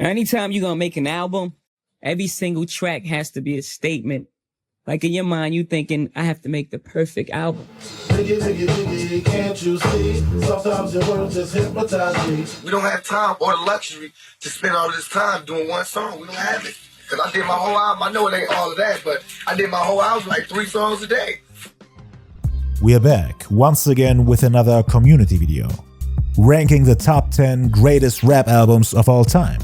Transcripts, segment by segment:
Anytime you're gonna make an album, every single track has to be a statement. Like in your mind, you thinking, I have to make the perfect album. Diggy, diggy, diggy, can't you see? Sometimes your words just hypnotize me. We don't have time or the luxury to spend all this time doing one song. We don't have it. Because I did my whole album. I know it ain't all of that, but I did my whole album like 3 songs a day. We are back once again with another community video, ranking the top 10 greatest rap albums of all time.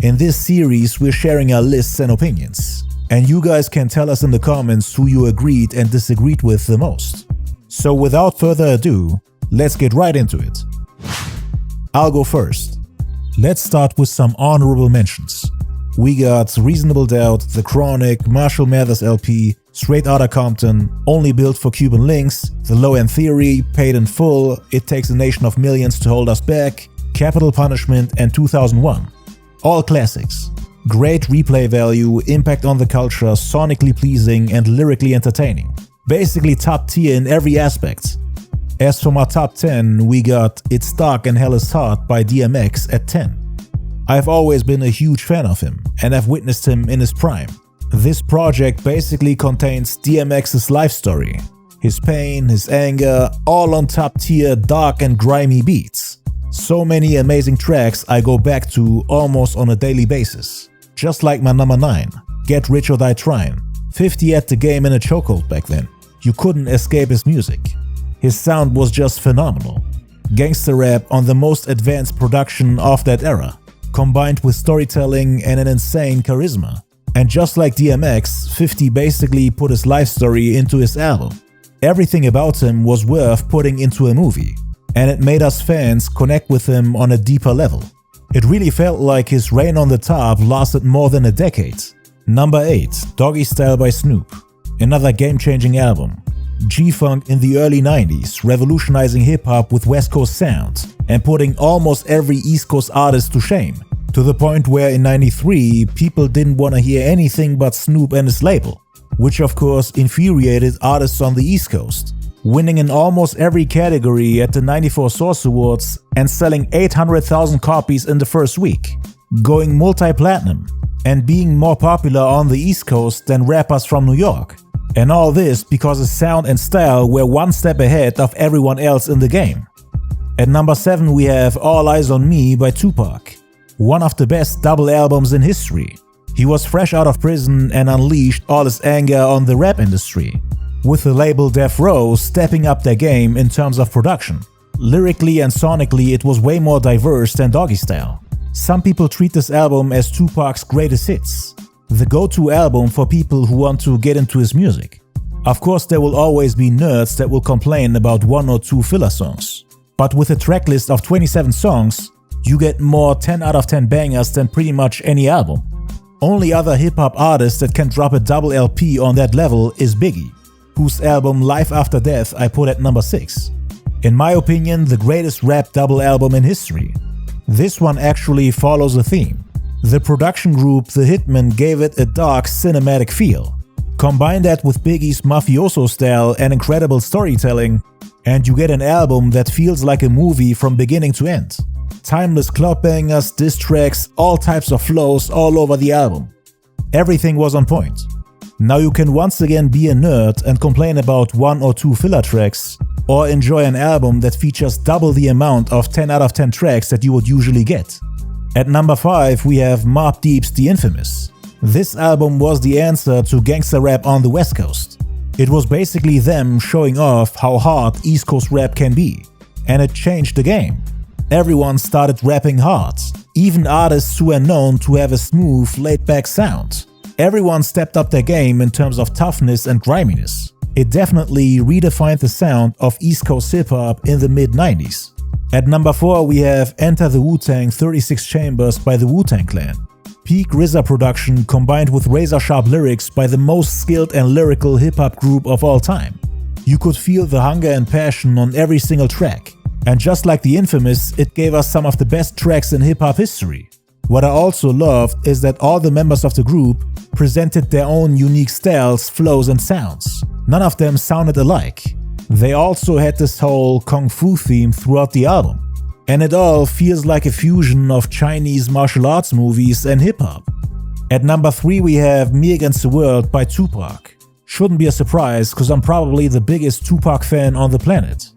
In this series, we're sharing our lists and opinions, and you guys can tell us in the comments who you agreed and disagreed with the most. So without further ado, let's get right into it. I'll go first. Let's start with some honorable mentions. We got Reasonable Doubt, The Chronic, Marshall Mathers LP, Straight Outta Compton, Only Built for Cuban Links, The Low End Theory, Paid in Full, It Takes a Nation of Millions to Hold Us Back, Capital Punishment, and 2001. All classics. Great replay value, impact on the culture, sonically pleasing and lyrically entertaining. Basically top tier in every aspect. As for my top 10, we got It's Dark and Hell is Hot by DMX at 10. I've always been a huge fan of him, and I've witnessed him in his prime. This project basically contains DMX's life story, his pain, his anger, all on top tier dark and grimy beats. So many amazing tracks I go back to almost on a daily basis. Just like my number 9, Get Rich or Die Tryin'. 50 at the game in a chokehold back then. You couldn't escape his music. His sound was just phenomenal. Gangster rap on the most advanced production of that era, combined with storytelling and an insane charisma. And just like DMX, 50 basically put his life story into his album. Everything about him was worth putting into a movie, and it made us fans connect with him on a deeper level. It really felt like his reign on the top lasted more than a decade. Number 8, Doggy Style by Snoop. Another game-changing album. G-Funk in the early 90s, revolutionizing hip-hop with West Coast sound and putting almost every East Coast artist to shame, to the point where in 93 people didn't want to hear anything but Snoop and his label, which of course infuriated artists on the East Coast. Winning in almost every category at the 94 Source Awards and selling 800,000 copies in the first week, going multi-platinum, and being more popular on the East Coast than rappers from New York. And all this because his sound and style were one step ahead of everyone else in the game. At number 7 we have All Eyes on Me by Tupac, one of the best double albums in history. He was fresh out of prison and unleashed all his anger on the rap industry, with the label Death Row stepping up their game in terms of production. Lyrically and sonically it was way more diverse than Doggy Style. Some people treat this album as Tupac's greatest hits, the go-to album for people who want to get into his music. Of course there will always be nerds that will complain about 1 or 2 filler songs, but with a tracklist of 27 songs, you get more 10 out of 10 bangers than pretty much any album. Only other hip-hop artist that can drop a double LP on that level is Biggie, whose album Life After Death I put at number 6. In my opinion, the greatest rap double album in history. This one actually follows a theme. The production group The Hitmen gave it a dark cinematic feel. Combine that with Biggie's mafioso style and incredible storytelling, and you get an album that feels like a movie from beginning to end. Timeless club bangers, diss tracks, all types of flows all over the album. Everything was on point. Now you can once again be a nerd and complain about 1 or 2 filler tracks, or enjoy an album that features double the amount of 10 out of 10 tracks that you would usually get. At number 5 we have Mobb Deep's The Infamous. This album was the answer to gangster rap on the West Coast. It was basically them showing off how hard East Coast rap can be, and it changed the game. Everyone started rapping hard, even artists who were known to have a smooth, laid-back sound. Everyone stepped up their game in terms of toughness and griminess. It definitely redefined the sound of East Coast hip-hop in the mid-90s. At number 4 we have Enter the Wu-Tang 36 Chambers by the Wu-Tang Clan. Peak RZA production combined with razor-sharp lyrics by the most skilled and lyrical hip-hop group of all time. You could feel the hunger and passion on every single track. And just like The Infamous, it gave us some of the best tracks in hip-hop history. What I also loved is that all the members of the group presented their own unique styles, flows and sounds. None of them sounded alike. They also had this whole kung fu theme throughout the album. And it all feels like a fusion of Chinese martial arts movies and hip-hop. At number 3 we have Me Against the World by Tupac. Shouldn't be a surprise, cause I'm probably the biggest Tupac fan on the planet.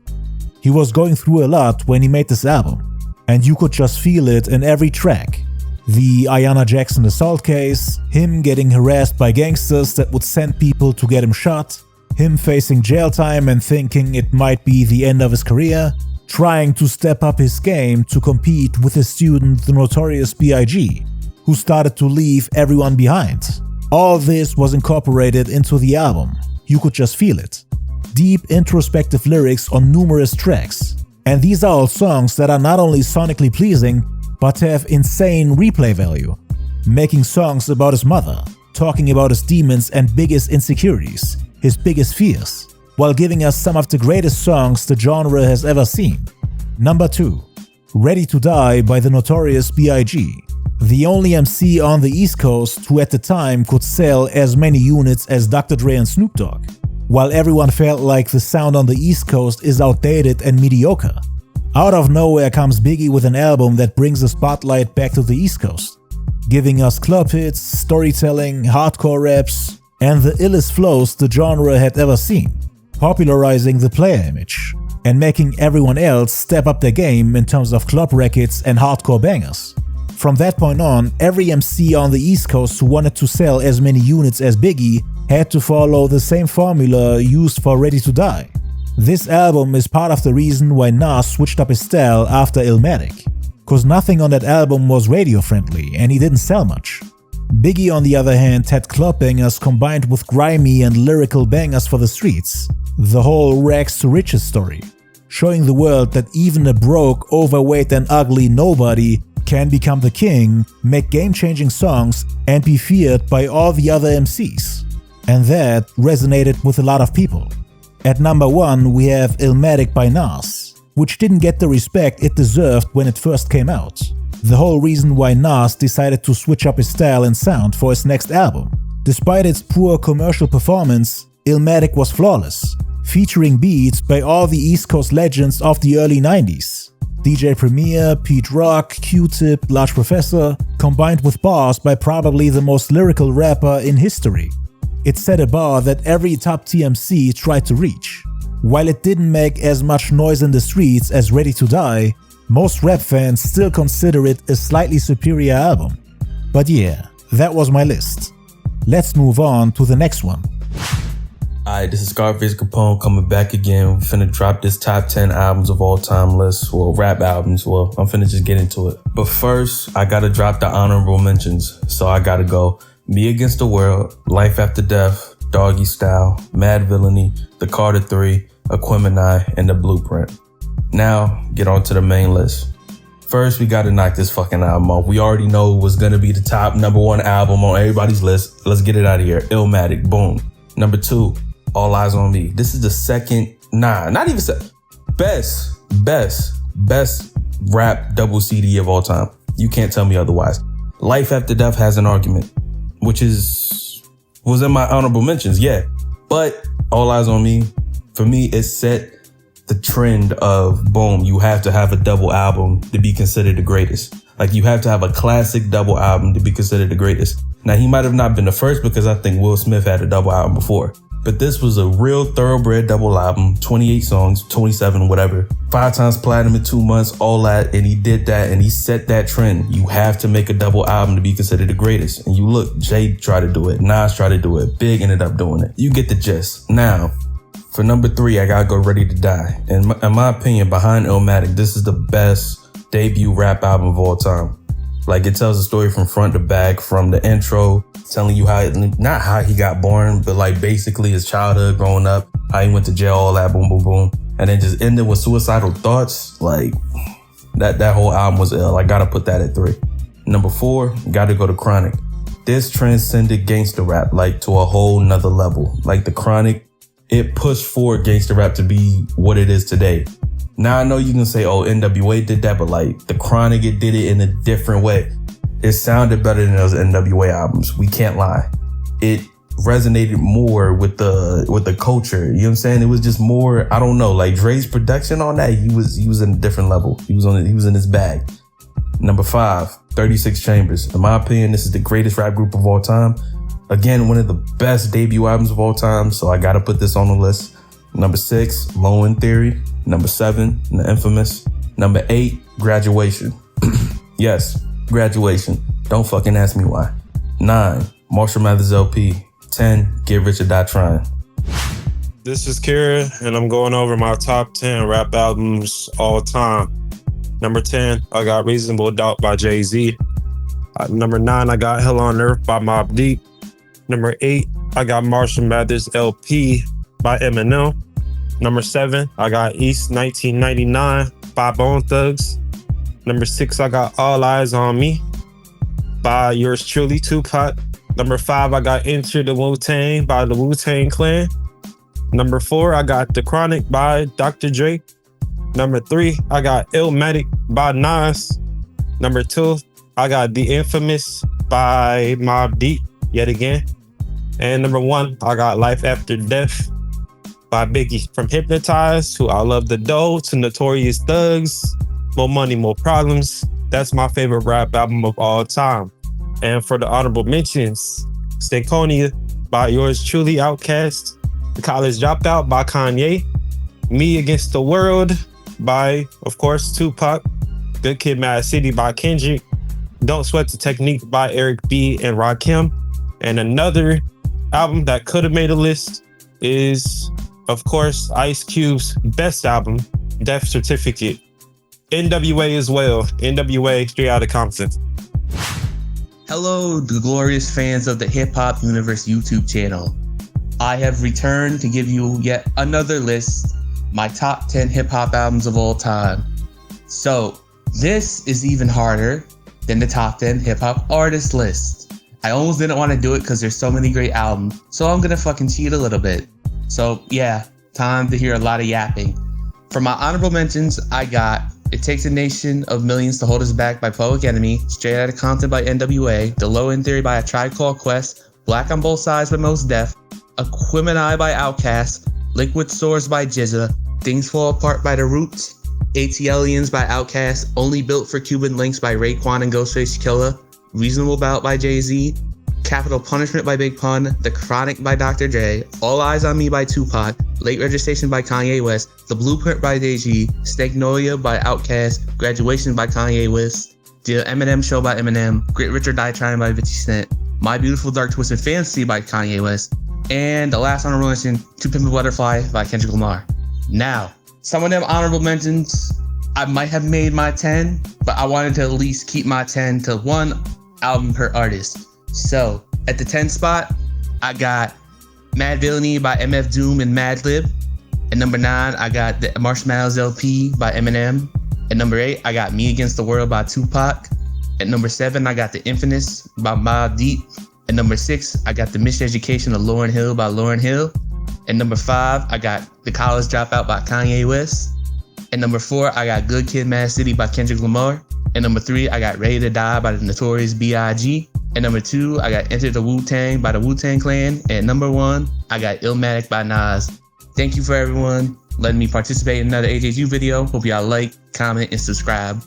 He was going through a lot when he made this album, and you could just feel it in every track. The Ayanna Jackson assault case, him getting harassed by gangsters that would send people to get him shot, him facing jail time and thinking it might be the end of his career, trying to step up his game to compete with his student the Notorious B.I.G., who started to leave everyone behind. All this was incorporated into the album. You could just feel it. Deep introspective lyrics on numerous tracks. And these are all songs that are not only sonically pleasing, but have insane replay value. Making songs about his mother, talking about his demons and biggest insecurities, his biggest fears, while giving us some of the greatest songs the genre has ever seen. Number 2. Ready to Die by the Notorious B.I.G. The only MC on the East Coast who at the time could sell as many units as Dr. Dre and Snoop Dogg, while everyone felt like the sound on the East Coast is outdated and mediocre. Out of nowhere comes Biggie with an album that brings the spotlight back to the East Coast, giving us club hits, storytelling, hardcore raps, and the illest flows the genre had ever seen, popularizing the player image, and making everyone else step up their game in terms of club records and hardcore bangers. From that point on, every MC on the East Coast who wanted to sell as many units as Biggie had to follow the same formula used for Ready to Die. This album is part of the reason why Nas switched up his style after Illmatic, cause nothing on that album was radio friendly and he didn't sell much. Biggie on the other hand had club bangers combined with grimy and lyrical bangers for the streets, the whole rags to riches story, showing the world that even a broke, overweight and ugly nobody can become the king, make game-changing songs and be feared by all the other MCs. And that resonated with a lot of people. At number 1 we have Illmatic by Nas, which didn't get the respect it deserved when it first came out. The whole reason why Nas decided to switch up his style and sound for his next album. Despite its poor commercial performance, Illmatic was flawless, featuring beats by all the East Coast legends of the early 90s. DJ Premier, Pete Rock, Q-Tip, Large Professor, combined with bars by probably the most lyrical rapper in history. It set a bar that every top TMC tried to reach. While it didn't make as much noise in the streets as Ready to Die, most rap fans still consider it a slightly superior album. But yeah, that was my list. Let's move on to the next one. Alright, this is Scarface Capone coming back again. We finna drop this top 10 albums of all time list. Well, rap albums. Well, I'm finna just get into it. But first, I gotta drop the honorable mentions. So I gotta go Me Against the World, Life After Death, Doggy Style, Mad Villainy, The Carter 3, Aquemini, and The Blueprint. Now, get on to the main list. First, we gotta knock this fucking album off. We already know it was gonna be the top number 1 album on everybody's list. Let's get it out of here. Illmatic, boom. Number 2, All Eyes on Me. This is the second, not even second, best rap double CD of all time. You can't tell me otherwise. Life After Death has an argument, which was in my honorable mentions, yeah. But All Eyes on Me, for me, it set the trend of, boom, you have to have a double album to be considered the greatest. Like, you have to have a classic double album to be considered the greatest. Now, he might have not been the first because I think Will Smith had a double album before. But this was a real thoroughbred double album, 28 songs, 27, whatever. 5 times platinum in 2 months, all that. And he did that and he set that trend. You have to make a double album to be considered the greatest. And you look, Jay tried to do it. Nas tried to do it. Big ended up doing it. You get the gist. Now, for number 3, I gotta go Ready to Die. In my opinion, behind Illmatic, this is the best debut rap album of all time. Like, it tells a story from front to back, from the intro, telling you not how he got born, but like basically his childhood growing up, how he went to jail, all that, boom, boom, boom. And then just ended with suicidal thoughts. Like, that whole album was ill. I gotta put that at 3. Number 4, gotta go to Chronic. This transcended gangster rap, like, to a whole nother level. Like, the Chronic, it pushed forward gangster rap to be what it is today. Now, I know you can say, oh, NWA did that, but like the Chronic, it did it in a different way. It sounded better than those NWA albums. We can't lie. It resonated more with the culture. You know what I'm saying? It was just more, I don't know, like Dre's production on that, he was in a different level. He was in his bag. Number 5, 36 Chambers. In my opinion, this is the greatest rap group of all time. Again, one of the best debut albums of all time, so I gotta put this on the list. Number 6, Low End Theory. Number 7, The Infamous. Number 8, Graduation. Yes, Graduation. Don't fucking ask me why. 9, Marshall Mathers LP. 10, Get Rich or Die Trying. This is Kira, and I'm going over my top 10 rap albums all time. Number 10, I got Reasonable Doubt by Jay-Z. Number 9, I got Hell on Earth by Mobb Deep. Number 8, I got Marshall Mathers LP by Eminem. Number 7, I got East 1999 by Bone Thugs. Number 6, I got All Eyes on Me by yours truly, Tupac. Number 5, I got Enter the Wu-Tang by the Wu-Tang Clan. Number 4, I got The Chronic by Dr. Dre. Number 3, I got Illmatic by Nas. Number 2, I got The Infamous by Mobb Deep, yet again. And number 1, I got Life After Death by Biggie. From Hypnotized to I Love the Dough to Notorious Thugs, More Money, More Problems. That's my favorite rap album of all time. And for the honorable mentions, Stankonia by yours truly, Outkast. The College Dropout by Kanye. Me Against the World by, of course, Tupac. Good Kid, Mad City by Kendrick. Don't Sweat the Technique by Eric B. and Rakim. And another album that could have made a list is, of course, Ice Cube's best album, Death Certificate. NWA as well. NWA, straight out of Compton. Hello, the glorious fans of the Hip Hop Universe YouTube channel. I have returned to give you yet another list, my top 10 hip hop albums of all time. So, this is even harder than the top 10 hip hop artist list. I almost didn't want to do it because there's so many great albums, so I'm gonna fucking cheat a little bit. So yeah, time to hear a lot of yapping. For my honorable mentions, I got It Takes a Nation of Millions to Hold Us Back by Public Enemy, Straight Outta Compton by NWA, The Low End Theory by A Tribe Called Quest, Black on Both Sides by Mos Def, Aquemini by Outkast, Liquid Swords by GZA, Things Fall Apart by The Roots, ATLiens by Outkast, Only Built for Cuban Links by Raekwon and Ghostface Killah, Reasonable Doubt by Jay-Z, Capital Punishment by Big Pun, The Chronic by Dr. Dre, All Eyes on Me by Tupac, Late Registration by Kanye West, The Blueprint by Jay-Z, Stankonia by Outkast, Graduation by Kanye West, The Eminem Show by Eminem, Get Rich or Die Trying by 50 Cent, My Beautiful Dark Twisted Fantasy by Kanye West, and the last honorable mention, To Pimp a Butterfly by Kendrick Lamar. Now, some of them honorable mentions, I might have made my 10, but I wanted to at least keep my 10 to one album per artist. So, at the 10 spot, I got Mad Villainy by MF Doom and Madlib. At number 9, I got the Marshall Mathers LP by Eminem. At number 8, I got Me Against the World by Tupac. At number 7, I got The Infamous by Mobb Deep. At number 6, I got The Miseducation of Lauryn Hill by Lauryn Hill. At number 5, I got The College Dropout by Kanye West. At number 4, I got Good Kid, Mad City by Kendrick Lamar. At number 3, I got Ready to Die by the Notorious B.I.G. At number 2, I got Enter the Wu-Tang by the Wu-Tang Clan. And at number 1, I got Illmatic by Nas. Thank you for everyone letting me participate in another AJU video. Hope y'all like, comment, and subscribe.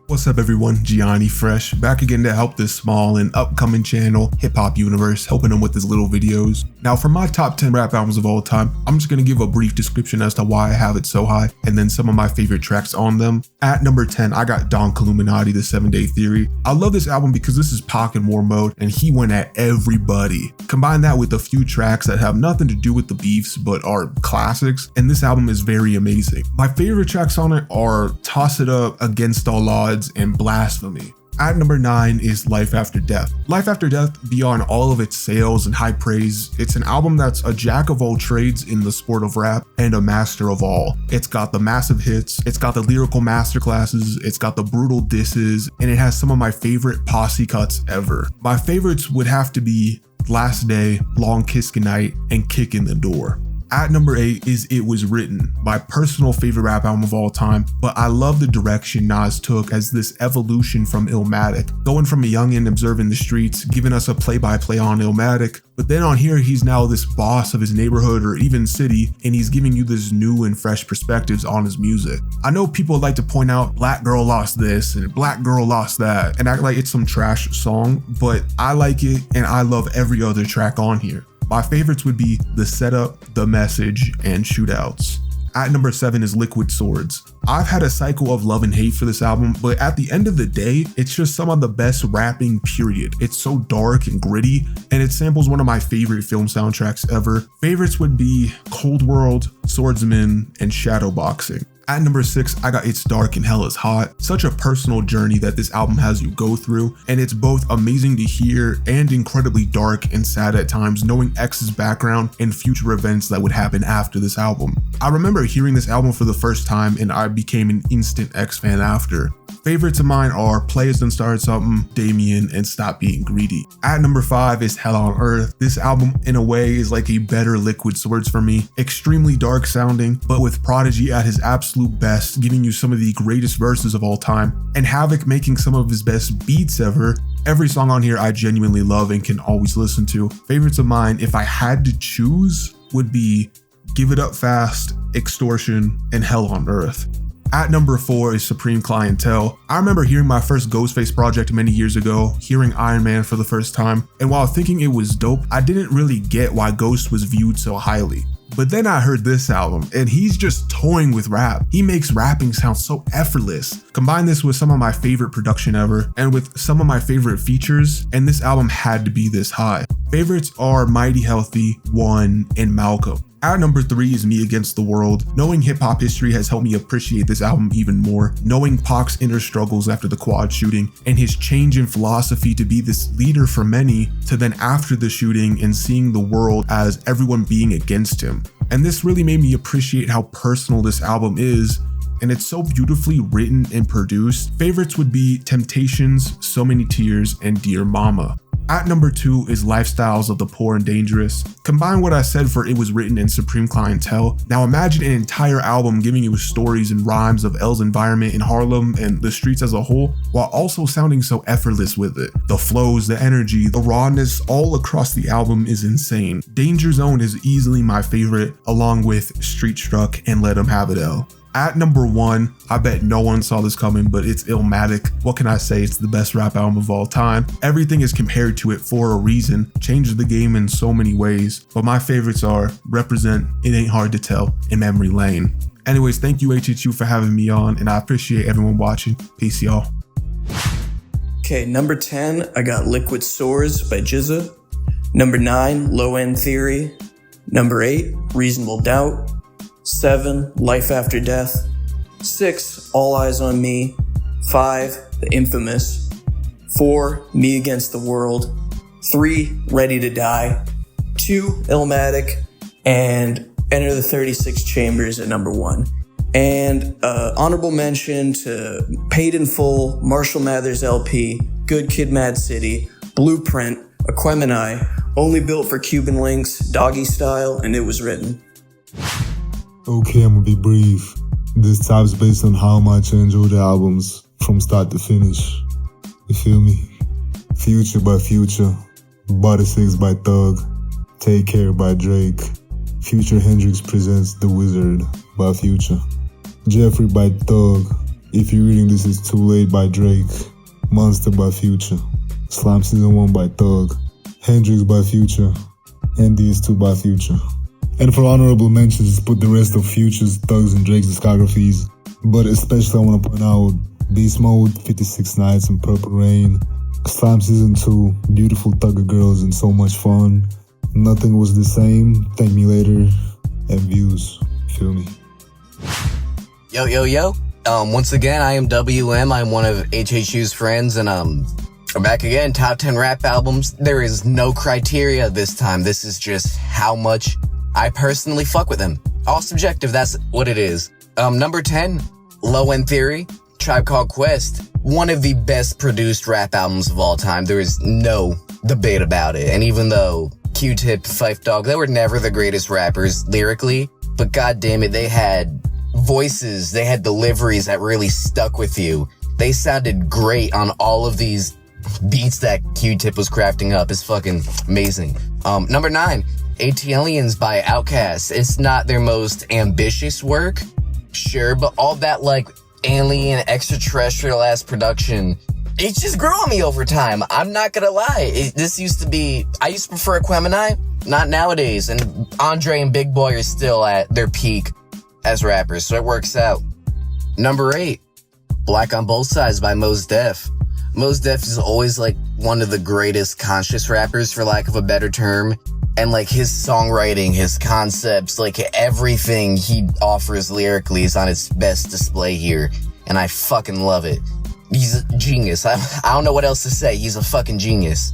What's up everyone, Gianni Fresh, back again to help this small and upcoming channel, Hip Hop Universe, helping them with his little videos. Now for my top 10 rap albums of all time, I'm just going to give a brief description as to why I have it so high, and then some of my favorite tracks on them. At number 10, I got Don Illuminati, The 7 Day Theory. I love this album because this is Pac in war mode, and he went at everybody. Combine that with a few tracks that have nothing to do with the beefs, but are classics, and this album is very amazing. My favorite tracks on it are Toss It Up, Against All Odds, and Blasphemy. At number 9 is Life After Death. Life After Death, beyond all of its sales and high praise, it's an album that's a jack of all trades in the sport of rap and a master of all. It's got the massive hits, it's got the lyrical masterclasses, it's got the brutal disses, and it has some of my favorite posse cuts ever. My favorites would have to be Last Day, Long Kiss Goodnight, and Kick in the Door. At number 8 is It Was Written, my personal favorite rap album of all time, but I love the direction Nas took as this evolution from Illmatic, going from a youngin' observing the streets, giving us a play-by-play on Illmatic, but then on here he's now this boss of his neighborhood or even city, and he's giving you this new and fresh perspectives on his music. I know people like to point out Black Girl Lost this and Black Girl Lost that and act like it's some trash song, but I like it and I love every other track on here. My favorites would be The Setup, The Message, and Shootouts. At number 7 is Liquid Swords. I've had a cycle of love and hate for this album, but at the end of the day, it's just some of the best rapping, period. It's so dark and gritty, and it samples one of my favorite film soundtracks ever. Favorites would be Cold World, Swordsman, and Shadowboxing. At number 6, I got It's Dark and Hell is Hot. Such a personal journey that this album has you go through, and it's both amazing to hear and incredibly dark and sad at times, knowing X's background and future events that would happen after this album. I remember hearing this album for the first time and I became an instant X fan after. Favorites of mine are Play Us Done Started Something, Damien, and Stop Being Greedy. At number 5 is Hell on Earth. This album, in a way, is like a better Liquid Swords for me. Extremely dark sounding, but with Prodigy at his absolute best, giving you some of the greatest verses of all time, and Havoc making some of his best beats ever. Every song on here I genuinely love and can always listen to. Favorites of mine, if I had to choose, would be Give It Up Fast, Extortion, and Hell on Earth. At number 4 is Supreme Clientele. I remember hearing my first Ghostface project many years ago, hearing Iron Man for the first time, and while thinking it was dope, I didn't really get why Ghost was viewed so highly. But then I heard this album, and he's just toying with rap. He makes rapping sound so effortless. Combine this with some of my favorite production ever, and with some of my favorite features, and this album had to be this high. Favorites are Mighty Healthy, One, and Malcolm. At number 3 is Me Against the World. Knowing hip-hop history has helped me appreciate this album even more. Knowing Pac's inner struggles after the quad shooting, and his change in philosophy to be this leader for many, to then after the shooting and seeing the world as everyone being against him. And this really made me appreciate how personal this album is, and it's so beautifully written and produced. Favorites would be Temptations, So Many Tears, and Dear Mama. At number 2 is Lifestyles of the Poor and Dangerous. Combine what I said for It Was Written and Supreme Clientele. Now imagine an entire album giving you stories and rhymes of L's environment in Harlem and the streets as a whole, while also sounding so effortless with it. The flows, the energy, the rawness all across the album is insane. Danger Zone is easily my favorite, along with Street Struck and Let 'Em Have It L. At number 1, I bet no one saw this coming, but it's Illmatic. What can I say? It's the best rap album of all time. Everything is compared to it for a reason, changes the game in so many ways, but my favorites are Represent, It Ain't Hard to Tell, and Memory Lane. Anyways, thank you HHU for having me on, and I appreciate everyone watching. Peace, y'all. Okay, number 10, I got Liquid Swords by Jizza. Number 9, Low End Theory. Number 8, Reasonable Doubt. 7, Life After Death. 6, All Eyes on Me. 5, The Infamous. 4, Me Against the World. 3, Ready to Die. 2, Illmatic. And Enter the 36 Chambers at number 1. And honorable mention to Paid in Full, Marshall Mathers LP, Good Kid Mad City, Blueprint, Aquemini, Only Built for Cuban Links, Doggy Style, and It Was Written. Okay, I'm gonna be brief. This type's based on how much I enjoy the albums from start to finish. You feel me? Future by Future, Body 6 by Thug, Take Care by Drake, Future Hendrix presents The Wizard by Future, Jeffrey by Thug, If You're Reading This Is Too Late by Drake, Monster by Future, Slime Season 1 by Thug, Hendrix by Future, and DS2 by Future. And for honorable mentions, just put the rest of Future's, Thugs, and Drake's discographies. But especially I want to point out Beast Mode, 56 Nights, and Purple Rain, Slime Season 2, Beautiful Thugger Girls, and So Much Fun, Nothing Was the Same, Thank Me Later, and Views. Feel me? Yo. Once again, I am WM. I'm one of HHU's friends, and I'm back again. Top 10 rap albums. There is no criteria this time. This is just how much I personally fuck with them. All subjective, that's what it is. Number 10, Low End Theory, Tribe Called Quest. One of the best produced rap albums of all time. There is no debate about it. And even though Q-Tip, Phife Dawg, they were never the greatest rappers lyrically, but god damn it, they had voices, they had deliveries that really stuck with you. They sounded great on all of these beats that Q-Tip was crafting up. It's fucking amazing. Number 9, ATLiens by Outkast. It's not their most ambitious work, sure, but all that like alien extraterrestrial ass production, it just grew on me over time. I'm not gonna lie. I used to prefer Aquemini, not nowadays. And Andre and Big Boy are still at their peak as rappers, so it works out. Number 8, Black on Both Sides by Mos Def. Mos Def is always like one of the greatest conscious rappers, for lack of a better term. And like his songwriting, his concepts, like everything he offers lyrically is on its best display here. And I fucking love it. He's a genius. I don't know what else to say. He's a fucking genius.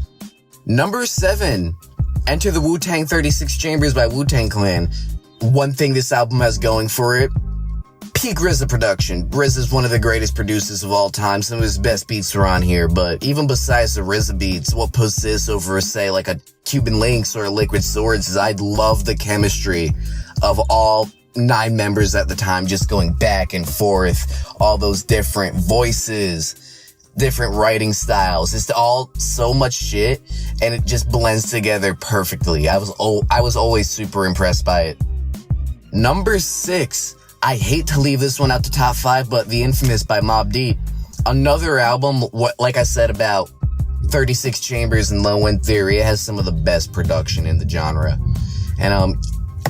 Number 7, Enter the Wu-Tang 36 Chambers by Wu-Tang Clan. One thing this album has going for it, peak RZA production. RZA is one of the greatest producers of all time. Some of his best beats are on here, but even besides the RZA beats, what puts this over, say, like a Cuban Links or a Liquid Swords is I love the chemistry of all 9 members at the time, just going back and forth, all those different voices, different writing styles. It's all so much shit, and it just blends together perfectly. I was always super impressed by it. Number 6, I hate to leave this one out to top 5, but The Infamous by Mobb Deep. Another album, like I said about 36 Chambers and Low End Theory, it has some of the best production in the genre. And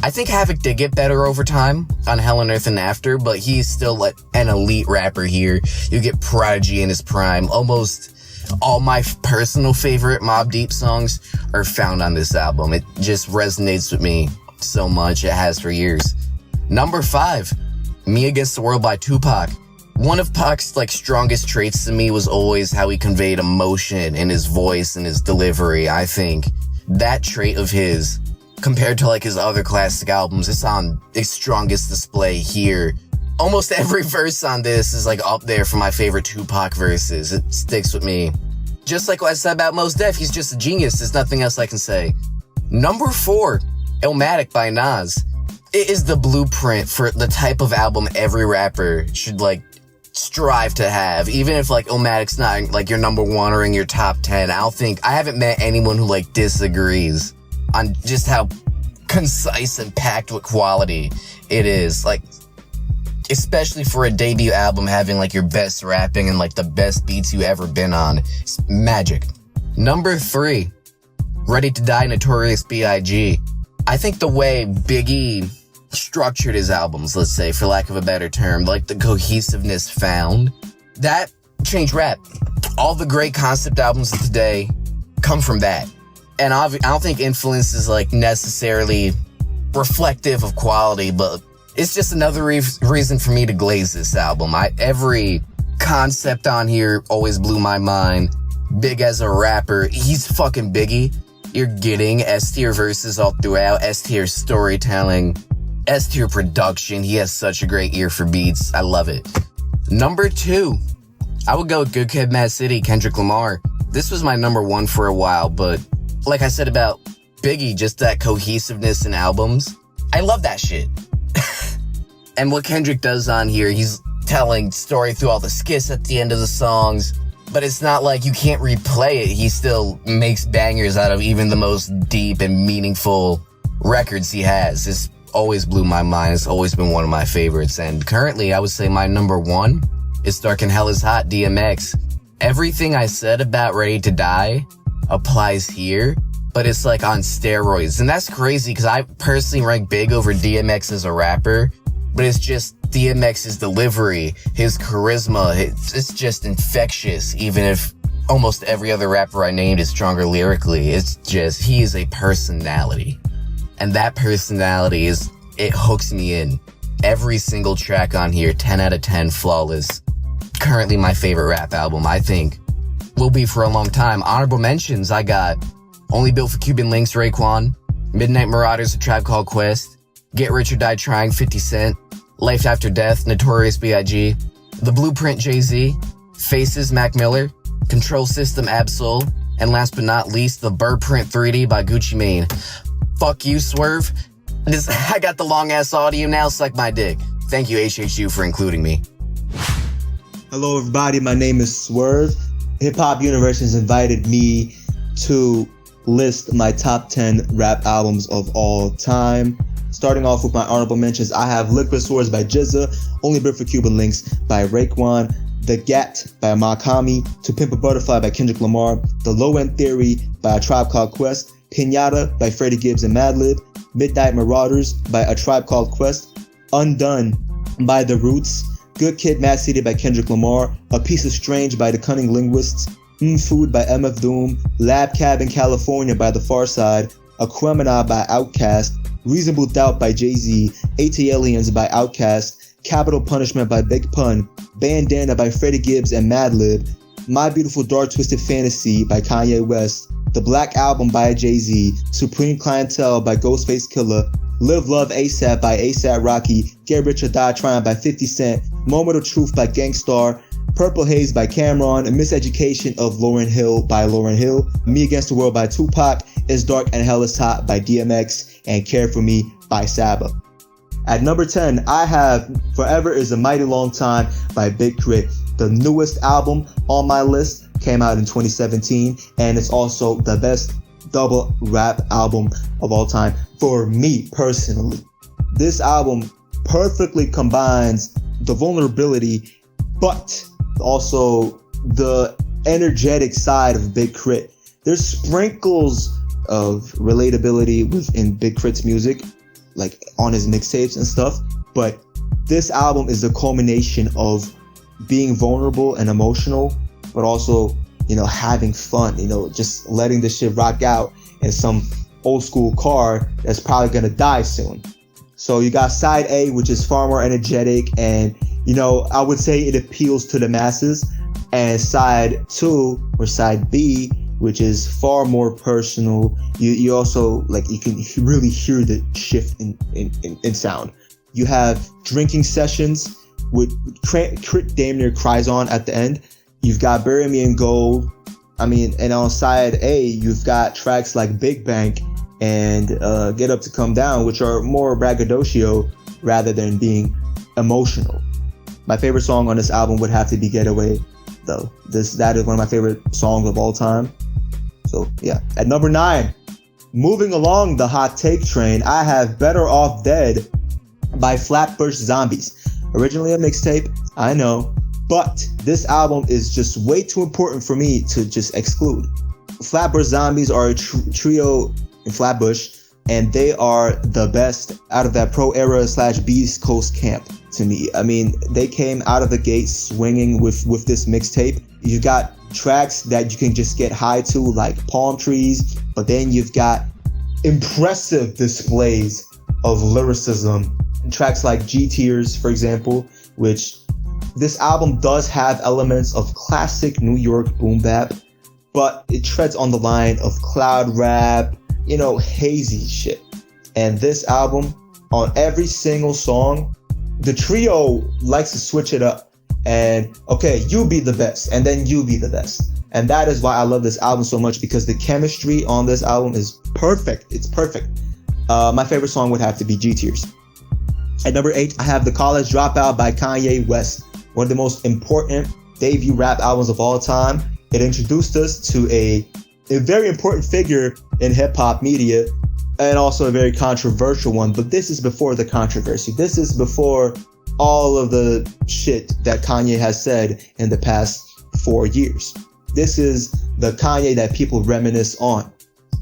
I think Havoc did get better over time on Hell on Earth and After, but he's still like an elite rapper here. You get Prodigy in his prime. Almost all my personal favorite Mobb Deep songs are found on this album. It just resonates with me so much. It has for years. Number 5, Me Against the World by Tupac. One of Pac's like strongest traits to me was always how he conveyed emotion in his voice and his delivery. I think that trait of his, compared to like his other classic albums, it's on its strongest display here. Almost every verse on this is like up there for my favorite Tupac verses. It sticks with me. Just like what I said about Mos Def, he's just a genius. There's nothing else I can say. Number 4, Illmatic by Nas. It is the blueprint for the type of album every rapper should like strive to have. Even if like Illmatic's not like your number 1 or in your top 10, I haven't met anyone who like disagrees on just how concise and packed with quality it is. Like, especially for a debut album, having like your best rapping and like the best beats you ever been on. It's magic. Number 3, Ready to Die, Notorious B.I.G. I think the way Biggie structured his albums, let's say, for lack of a better term, like the cohesiveness found, that changed rap. All the great concept albums of today come from that. And I don't think influence is like necessarily reflective of quality, but it's just another reason for me to glaze this album. Every concept on here always blew my mind. Big as a rapper, he's fucking Biggie. You're getting S-tier verses all throughout, S-tier storytelling, S-tier production. He has such a great ear for beats. I love it. Number 2, I would go with Good Kid, Mad City, Kendrick Lamar. This was my number 1 for a while, but like I said about Biggie, just that cohesiveness in albums, I love that shit. And what Kendrick does on here, he's telling story through all the skits at the end of the songs, but it's not like you can't replay it. He still makes bangers out of even the most deep and meaningful records he has. It's always blew my mind. It's always been one of my favorites. And currently, I would say my number 1 is Dark and Hell is Hot, DMX. Everything I said about Ready to Die applies here, but it's like on steroids. And that's crazy because I personally rank Big over DMX as a rapper, but it's just DMX's delivery, his charisma, it's just infectious, even if almost every other rapper I named is stronger lyrically. It's just, he is a personality. And that personality it hooks me in. Every single track on here, 10 out of 10, flawless. Currently my favorite rap album, I think. Will be for a long time. Honorable mentions, I got Only Built for Cuban Links, Raekwon, Midnight Marauders, A Tribe Called Quest, Get Rich or Die Trying, 50 Cent, Life After Death, Notorious B.I.G., The Blueprint, Jay-Z, Faces, Mac Miller, Control System, Ab-Soul, And last but not least, the Bird Print 3D by Gucci Mane. Fuck you, Swerv. I got the long-ass audio now, suck my dick. Thank you, HHU, for including me. Hello, everybody. My name is Swerv. Hip Hop Universe has invited me to list my top 10 rap albums of all time. Starting off with my honorable mentions, I have Liquid Swords by GZA, Only Built for Cuban Links by Raekwon, The Gat by Makami, To Pimp a Butterfly by Kendrick Lamar, The Low End Theory by A Tribe Called Quest, Pinata by Freddie Gibbs and Madlib, Midnight Marauders by A Tribe Called Quest, Undone by The Roots, Good Kid, Mad City by Kendrick Lamar, A Piece of Strange by The Cunning Linguists, Food by MF Doom, Lab Cab in California by The Pharcyde, Aquemini by Outkast, Reasonable Doubt by Jay-Z, AT-Aliens by Outkast, Capital Punishment by Big Pun, Bandana by Freddie Gibbs and Madlib, My Beautiful Dark Twisted Fantasy by Kanye West, The Black Album by Jay-Z, Supreme Clientele by Ghostface Killah, Live Love ASAP by A$AP Rocky, Get Rich or Die Trying by 50 Cent, Moment of Truth by Gangstar, Purple Haze by Cameron, Miseducation of Lauryn Hill by Lauryn Hill, Me Against the World by Tupac, It's Dark and Hell is Hot by DMX, and Care For Me by Saba. At number 10, I have Forever Is a Mighty Long Time by Big Crit. The newest album on my list came out in 2017, and it's also the best double rap album of all time for me personally. This album perfectly combines the vulnerability, but also the energetic side of Big Crit. There's sprinkles of relatability within Big Crit's music, like on his mixtapes and stuff, but this album is the culmination of being vulnerable and emotional, but also, you know, having fun, you know, just letting this shit rock out in some old school car that's probably gonna die soon. So you got side A, which is far more energetic, and, you know, I would say it appeals to the masses, and side 2 or side B, which is far more personal. You also, like, you can really hear the shift in sound. You have Drinking Sessions, with Crit damn near cries on at the end. You've got Bury Me in Gold. I mean, and on side A, you've got tracks like Big Bank and Get Up to Come Down, which are more braggadocio rather than being emotional. My favorite song on this album would have to be Getaway, though. That is one of my favorite songs of all time. So yeah. At number 9, moving along the hot take train, I have Better Off Dead by Flatbush Zombies. Originally a mixtape, I know, but this album is just way too important for me to just exclude. Flatbush Zombies are a trio in Flatbush, and they are the best out of that pro era / Beast Coast camp to me. I mean, they came out of the gate swinging with this mixtape. You've got tracks that you can just get high to, like Palm Trees, but then you've got impressive displays of lyricism. Tracks like G Tears, for example, which this album does have elements of classic New York boom bap, but it treads on the line of cloud rap, you know, hazy shit. And this album, on every single song, the trio likes to switch it up. And okay, you be the best, and then you be the best. And that is why I love this album so much, because the chemistry on this album is perfect. It's perfect. My favorite song would have to be G Tears. At number 8, I have The College Dropout by Kanye West, one of the most important debut rap albums of all time. It introduced us to a very important figure in hip-hop media, and also a very controversial one, but this is before the controversy. This is before all of the shit that Kanye has said in the past 4 years. This is the Kanye that people reminisce on,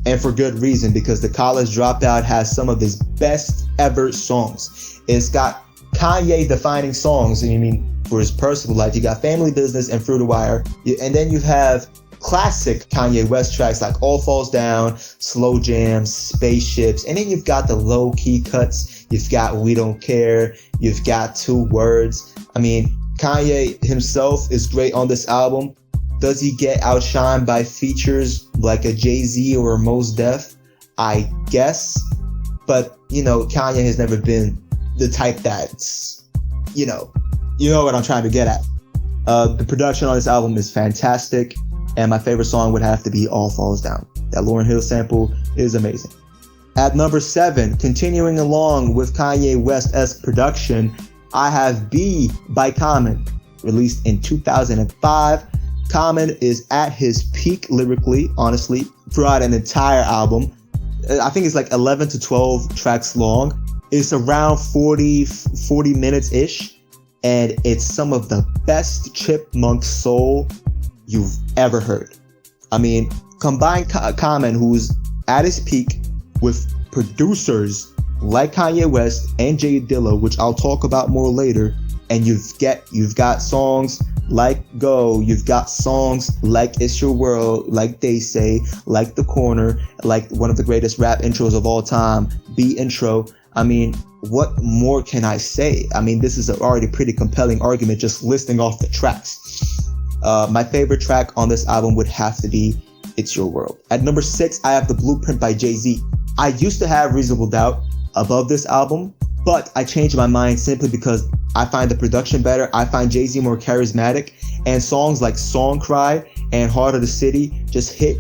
and for good reason, because The College Dropout has some of his best ever songs. It's got Kanye defining songs, and I mean, for his personal life, you got Family Business and Through the Wire, and then you have classic Kanye West tracks like All Falls Down, Slow Jams, Spaceships, and then you've got the low-key cuts. You've got We Don't Care, you've got Two Words. I mean, Kanye himself is great on this album. Does he get outshined by features like a Jay-Z or a Mos Def? I guess, but you know, Kanye has never been the type that's, you know what I'm trying to get at. The production on this album is fantastic. And my favorite song would have to be All Falls Down. That Lauryn Hill sample is amazing. At number 7, continuing along with Kanye West-esque production, I have B by Common, released in 2005. Common is at his peak lyrically, honestly, throughout an entire album. I think it's like 11 to 12 tracks long. It's around 40 minutes-ish, and it's some of the best chipmunk soul you've ever heard. I mean, combine Common, who's at his peak, with producers like Kanye West and Jay Dilla, which I'll talk about more later, and you've got songs like Go, you've got songs like It's Your World, like They Say, like The Corner, like one of the greatest rap intros of all time, Beat Intro. I mean, what more can I say? I mean, this is an already pretty compelling argument just listing off the tracks. My favorite track on this album would have to be It's Your World. At number 6, I have The Blueprint by Jay-Z. I used to have Reasonable Doubt above this album, but I changed my mind simply because I find the production better. I find Jay-Z more charismatic, and songs like Song Cry and Heart of the City just hit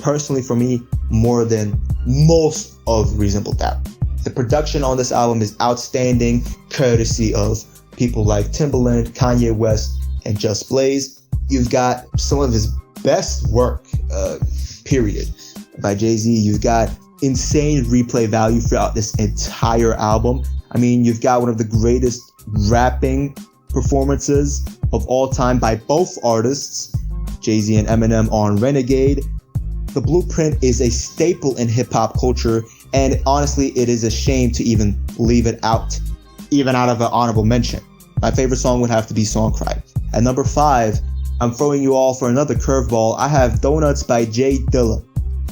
personally for me more than most of Reasonable Doubt. The production on this album is outstanding, courtesy of people like Timbaland, Kanye West, and Just Blaze. You've got some of his best work, period, by Jay-Z. You've got insane replay value throughout this entire album. I mean, you've got one of the greatest rapping performances of all time by both artists, Jay-Z and Eminem, on Renegade. The Blueprint is a staple in hip-hop culture, and honestly, it is a shame to even leave it out, even out of an honorable mention. My favorite song would have to be Song Cry. At number 5, I'm throwing you all for another curveball. I have Donuts by Jay Dilla.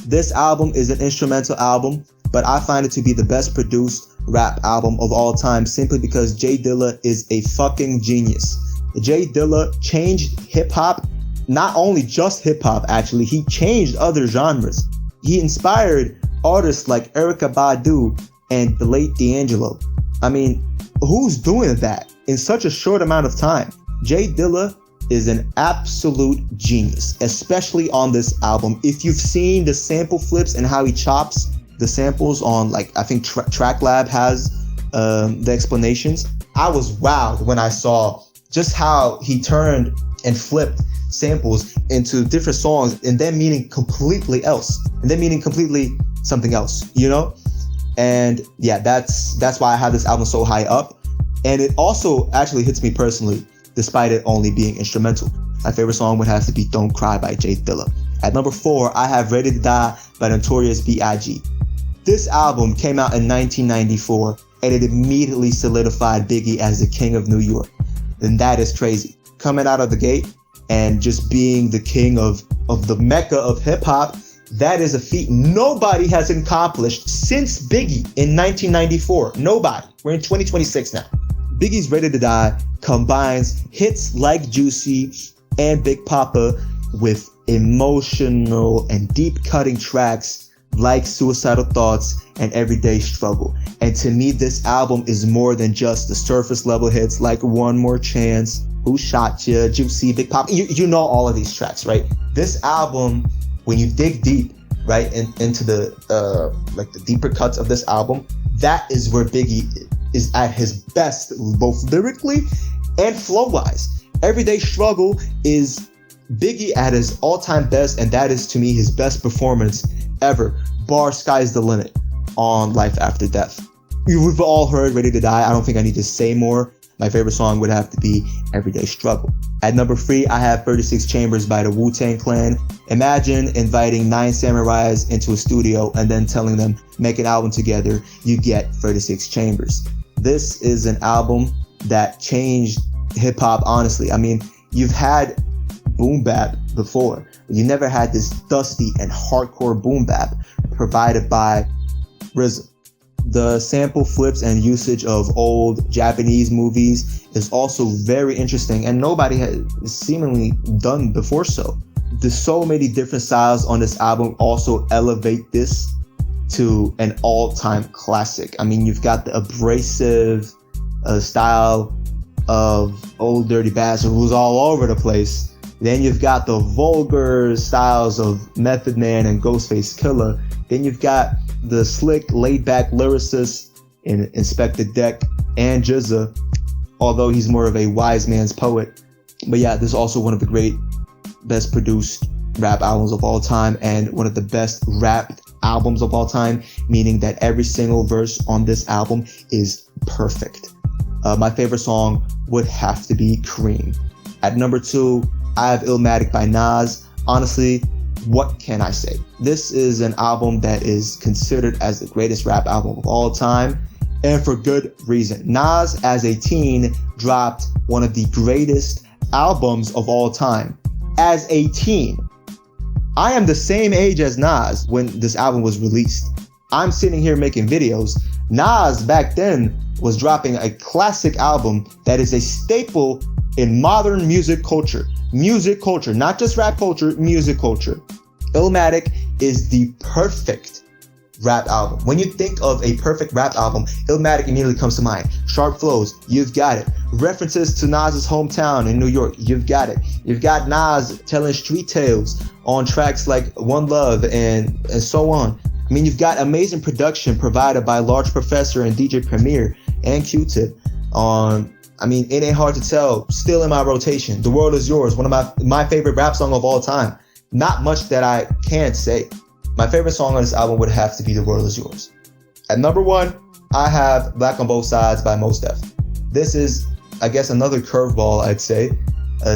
This album is an instrumental album, but I find it to be the best produced rap album of all time simply because Jay Dilla is a fucking genius. Jay Dilla changed hip-hop, not only just hip-hop actually, he changed other genres. He inspired artists like Erykah Badu and the late D'Angelo. I mean, who's doing that in such a short amount of time? Jay Dilla is an absolute genius, especially on this album. If you've seen the sample flips and how he chops the samples on, like, I think Track Lab has the explanations, I was wowed when I saw just how he turned and flipped samples into different songs and then meaning completely else, and then meaning completely something else, you know? And yeah, that's why I have this album so high up. And it also actually hits me personally, despite it only being instrumental. My favorite song would have to be Don't Cry by Jay Dilla. At number 4, I have Ready to Die by Notorious B.I.G. This album came out in 1994, and it immediately solidified Biggie as the king of New York. And that is crazy. Coming out of the gate and just being the king of the mecca of hip hop, that is a feat nobody has accomplished since Biggie in 1994. Nobody. We're in 2026 now. Biggie's Ready to Die combines hits like Juicy and Big Papa with emotional and deep cutting tracks like Suicidal Thoughts and Everyday Struggle. And to me, this album is more than just the surface level hits like One More Chance, Who Shot Ya, Juicy, Big Papa. You know all of these tracks, right? This album, when you dig deep, right, into the like the deeper cuts of this album, that is where Biggie is at his best, both lyrically and flow-wise. Everyday Struggle is Biggie at his all-time best, and that is to me his best performance ever, bar Sky's the Limit on Life After Death. We've all heard Ready to Die. I don't think I need to say more. My favorite song would have to be Everyday Struggle. At number 3, I have 36 Chambers by the Wu-Tang Clan. Imagine inviting 9 samurais into a studio and then telling them, make an album together, you get 36 Chambers. This is an album that changed hip-hop, honestly. I mean, you've had boom bap before. You never had this dusty and hardcore boom bap provided by RZA. The sample flips and usage of old Japanese movies is also very interesting, and nobody has seemingly done before so. There's so many different styles on this album also elevate this to an all-time classic. I mean, you've got the abrasive style of Old Dirty Bastard, who's all over the place, Then you've got the vulgar styles of Method Man and Ghostface Killah. Then you've got the slick, laid-back lyricists in Inspector Deck and GZA, although he's more of a wise man's poet. But yeah, this is also one of the great, best produced rap albums of all time, and one of the best rapped albums of all time, meaning that every single verse on this album is perfect. My favorite song would have to be Cream. At number 2, I have Illmatic by Nas. Honestly, what can I say? This is an album that is considered as the greatest rap album of all time, and for good reason. Nas, as a teen, dropped one of the greatest albums of all time. As a teen. I am the same age as Nas when this album was released. I'm sitting here making videos. Nas back then was dropping a classic album that is a staple in modern music culture. Music culture, not just rap culture, music culture. Illmatic is the perfect rap album. When you think of a perfect rap album, Illmatic immediately comes to mind. Sharp flows, you've got it. References to Nas's hometown in New York, you've got it. You've got Nas telling street tales on tracks like One Love and so on. I mean, you've got amazing production provided by Large Professor and DJ Premier and Q-Tip on, I mean, It Ain't Hard to Tell, still in my rotation. The World Is Yours, one of my favorite rap song of all time. Not much that I can say. My favorite song on this album would have to be The World Is Yours. At number 1, I have Black on Both Sides by Mos Def. This is, I guess, another curveball, I'd say,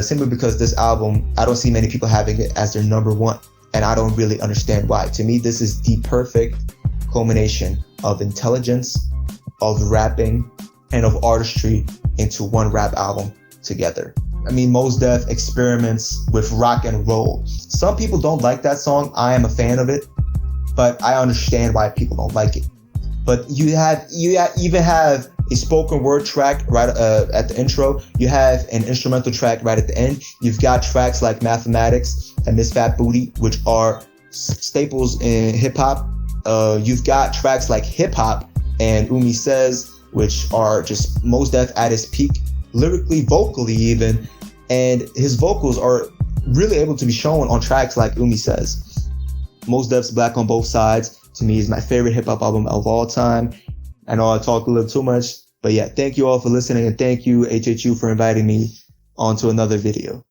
simply because this album, I don't see many people having it as their number 1, and I don't really understand why. To me, this is the perfect culmination of intelligence, of rapping, and of artistry into one rap album together. I mean, Mos Def experiments with rock and roll. Some people don't like that song. I am a fan of it, but I understand why people don't like it. But you even have a spoken word track right at the intro. You have an instrumental track right at the end. You've got tracks like Mathematics and Miss Fat Booty, which are staples in hip hop. You've got tracks like Hip Hop and Umi Says, which are just Mos Def at his peak, lyrically, vocally even. And his vocals are really able to be shown on tracks like Umi Says. Mos Def's Black on Both Sides, to me, is my favorite hip-hop album of all time. I know I talk a little too much, but yeah, thank you all for listening, and thank you, HHU, for inviting me onto another video.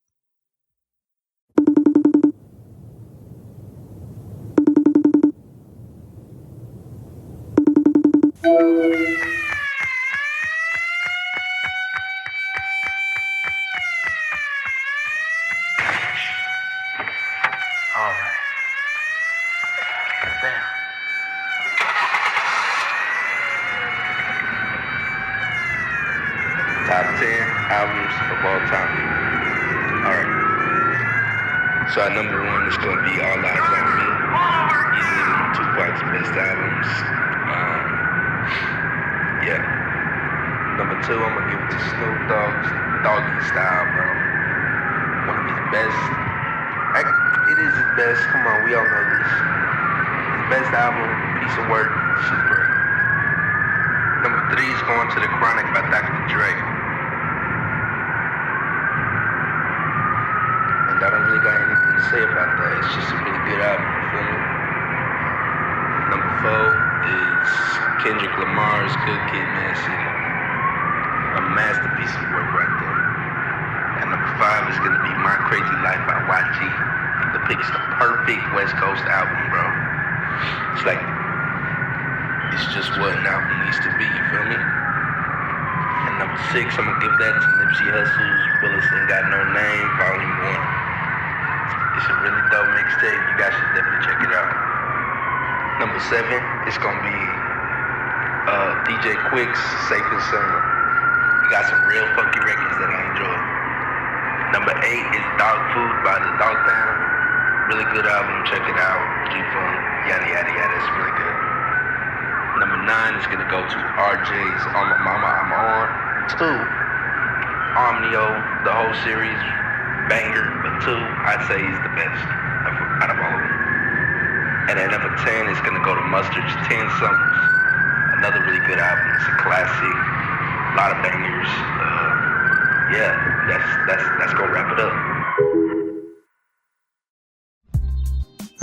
Top 10 albums of all time. Alright. So at number 1 is going to be All Eyes on Me. Easily one of Tupac's best albums. Yeah. Number 2, I'm going to give it to Snoop Dogg's Doggy Style, bro. One of his best. It is his best. Come on, we all know this. His best album, piece of work. Shit's great. Number 3 is going to The Chronic by Dr. Dre. And I don't really got anything to say about that. It's just a really good album, you feel me? Number 4 is Kendrick Lamar's Good Kid, Mad City. A masterpiece of work right there. And number 5 is gonna be My Crazy Life by YG. The Pick's the perfect West Coast album, bro. It's like, it's just what an album needs to be, you feel me? And number 6, I'm gonna give that to Nipsey Hussle's Bullets Ain't Got No Name, Volume 1. It's a really dope mixtape. You guys should definitely check it out. Number 7, it's gonna be DJ Quick's Safe and Sound. You got some real funky records that I enjoy. Number 8 is Dog Food by the Dog Pound. Really good album, check it out. G-Funk, yada yada yada, it's really good. Number 9 is gonna go to RJ's On My Mama, I'm On. 2, Omnio, the whole series, banger, but 2, I'd say is the best out of all of them. And at number 10 is gonna go to Mustard's 10 Summers. Another really good album, it's a classic, a lot of bangers. Yeah, that's gonna wrap it up.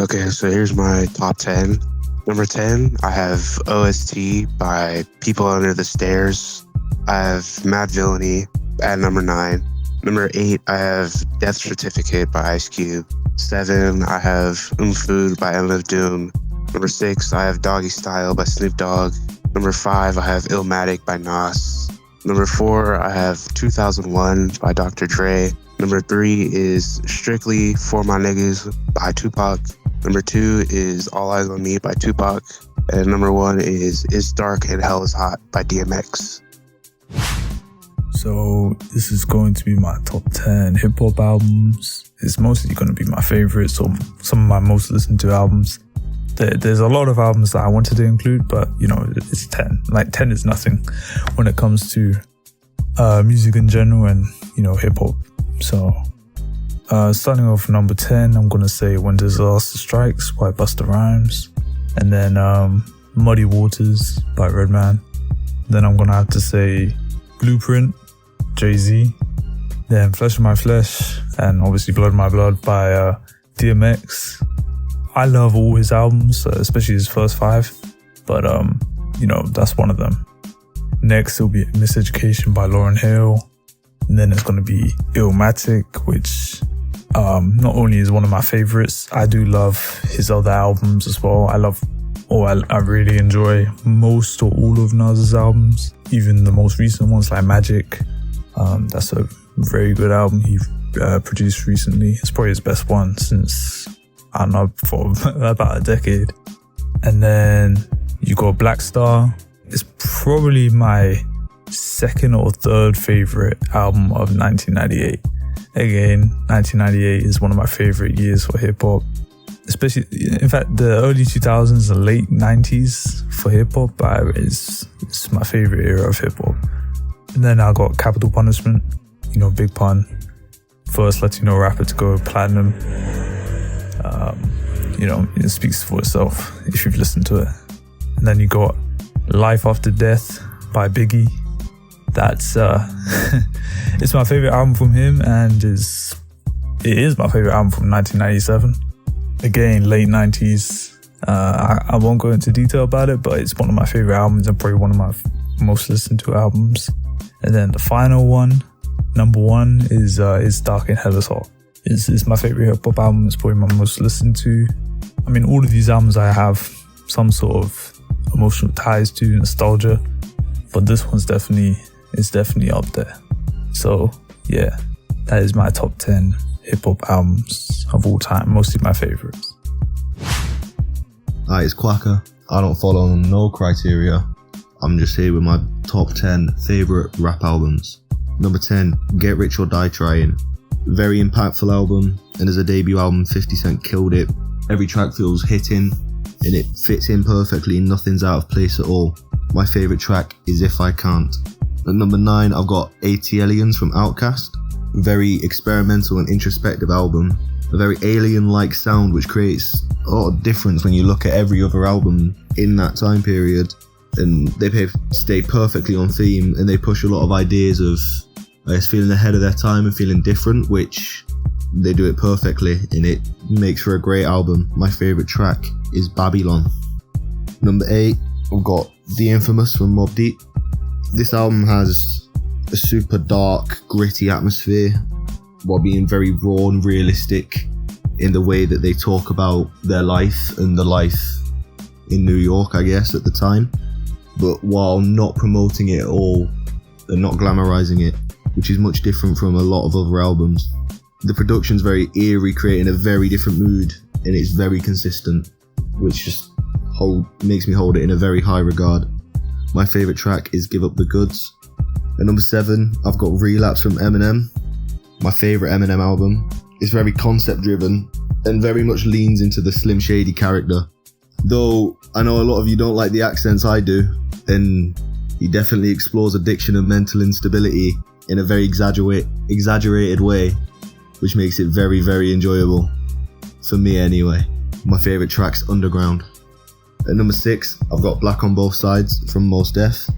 Okay, so here's my top 10. Number 10, I have OST by People Under the Stairs. I have Mad Villainy at number 9. Number 8, I have Death Certificate by Ice Cube. 7, I have Food by End of Doom. Number 6, I have Doggy Style by Snoop Dogg. Number 5, I have Illmatic by Nas. Number 4, I have 2001 by Dr. Dre. Number 3 is Strictly For My Niggas by Tupac. Number 2 is All Eyes on Me by Tupac. And number 1 is It's Dark and Hell is Hot by DMX. So this is going to be my top 10 hip hop albums. It's mostly going to be my favorites or some of my most listened to albums. There's a lot of albums that I wanted to include, but you know, it's 10. Like 10 is nothing when it comes to music in general and, you know, hip hop. So starting off number 10, I'm going to say When Disaster Strikes by Busta Rhymes. And then Muddy Waters by Redman. Then I'm going to have to say Blueprint, Jay-Z. Then Flesh of My Flesh and obviously Blood of My Blood by DMX. I love all his albums, especially his first 5. But, you know, that's one of them. Next, it'll be Miseducation by Lauryn Hill. And then it's going to be Illmatic, which not only is one of my favorites, I do love his other albums as well. I really enjoy most or all of Nas's albums, even the most recent ones like Magic. That's a very good album he produced recently. It's probably his best one since, I don't know, for about a decade. And then you got Black Star. It's probably my second or third favorite album of 1998. Again, 1998 is one of my favorite years for hip hop. Especially, in fact, the early 2000s and late 90s for hip hop is my favorite era of hip hop. And then I got Capital Punishment, you know, Big Pun, first Latino rapper to go platinum. You know, it speaks for itself if you've listened to it. And then you got Life After Death by Biggie. That's it's my favorite album from him, and it is my favorite album from 1997. Again, late 90s. I won't go into detail about it, but it's one of my favorite albums and probably one of my most listened to albums. And then the final one, number 1, is Dark and Hell is Hot. It's my favorite hip hop album. It's probably my most listened to. I mean, all of these albums I have some sort of emotional ties to, nostalgia, but this one's definitely up there. So yeah, that is my top 10 hip hop albums of all time, mostly my favorites. Hi, it's Quacka. I don't follow no criteria. I'm just here with my top 10 favorite rap albums. Number 10, Get Rich or Die Trying. Very impactful album, and as a debut album, 50 Cent killed it. Every track feels hitting, and it fits in perfectly, nothing's out of place at all. My favourite track is If I Can't. At number 9, I've got ATLiens from Outkast. Very experimental and introspective album. A very alien-like sound which creates a lot of difference when you look at every other album in that time period. And they stay perfectly on theme, and they push a lot of ideas of, I guess, feeling ahead of their time and feeling different, which they do it perfectly, and it makes for a great album. My favourite track is Babylon. Number 8, I've got The Infamous from Mobb Deep. This album has a super dark, gritty atmosphere while being very raw and realistic in the way that they talk about their life and the life in New York, I guess, at the time, but while not promoting it at all and not glamorizing it, which is much different from a lot of other albums. The production's very eerie, creating a very different mood, and it's very consistent, which just makes me hold it in a very high regard. My favourite track is Give Up the Goods. At number 7, I've got Relapse from Eminem. My favourite Eminem album. It's very concept driven and very much leans into the Slim Shady character. Though I know a lot of you don't like the accents I do, and he definitely explores addiction and mental instability in a very exaggerated way, which makes it very, very enjoyable. For me anyway. My favourite track's Underground. At number 6, I've got Black on Both Sides from Mos Def.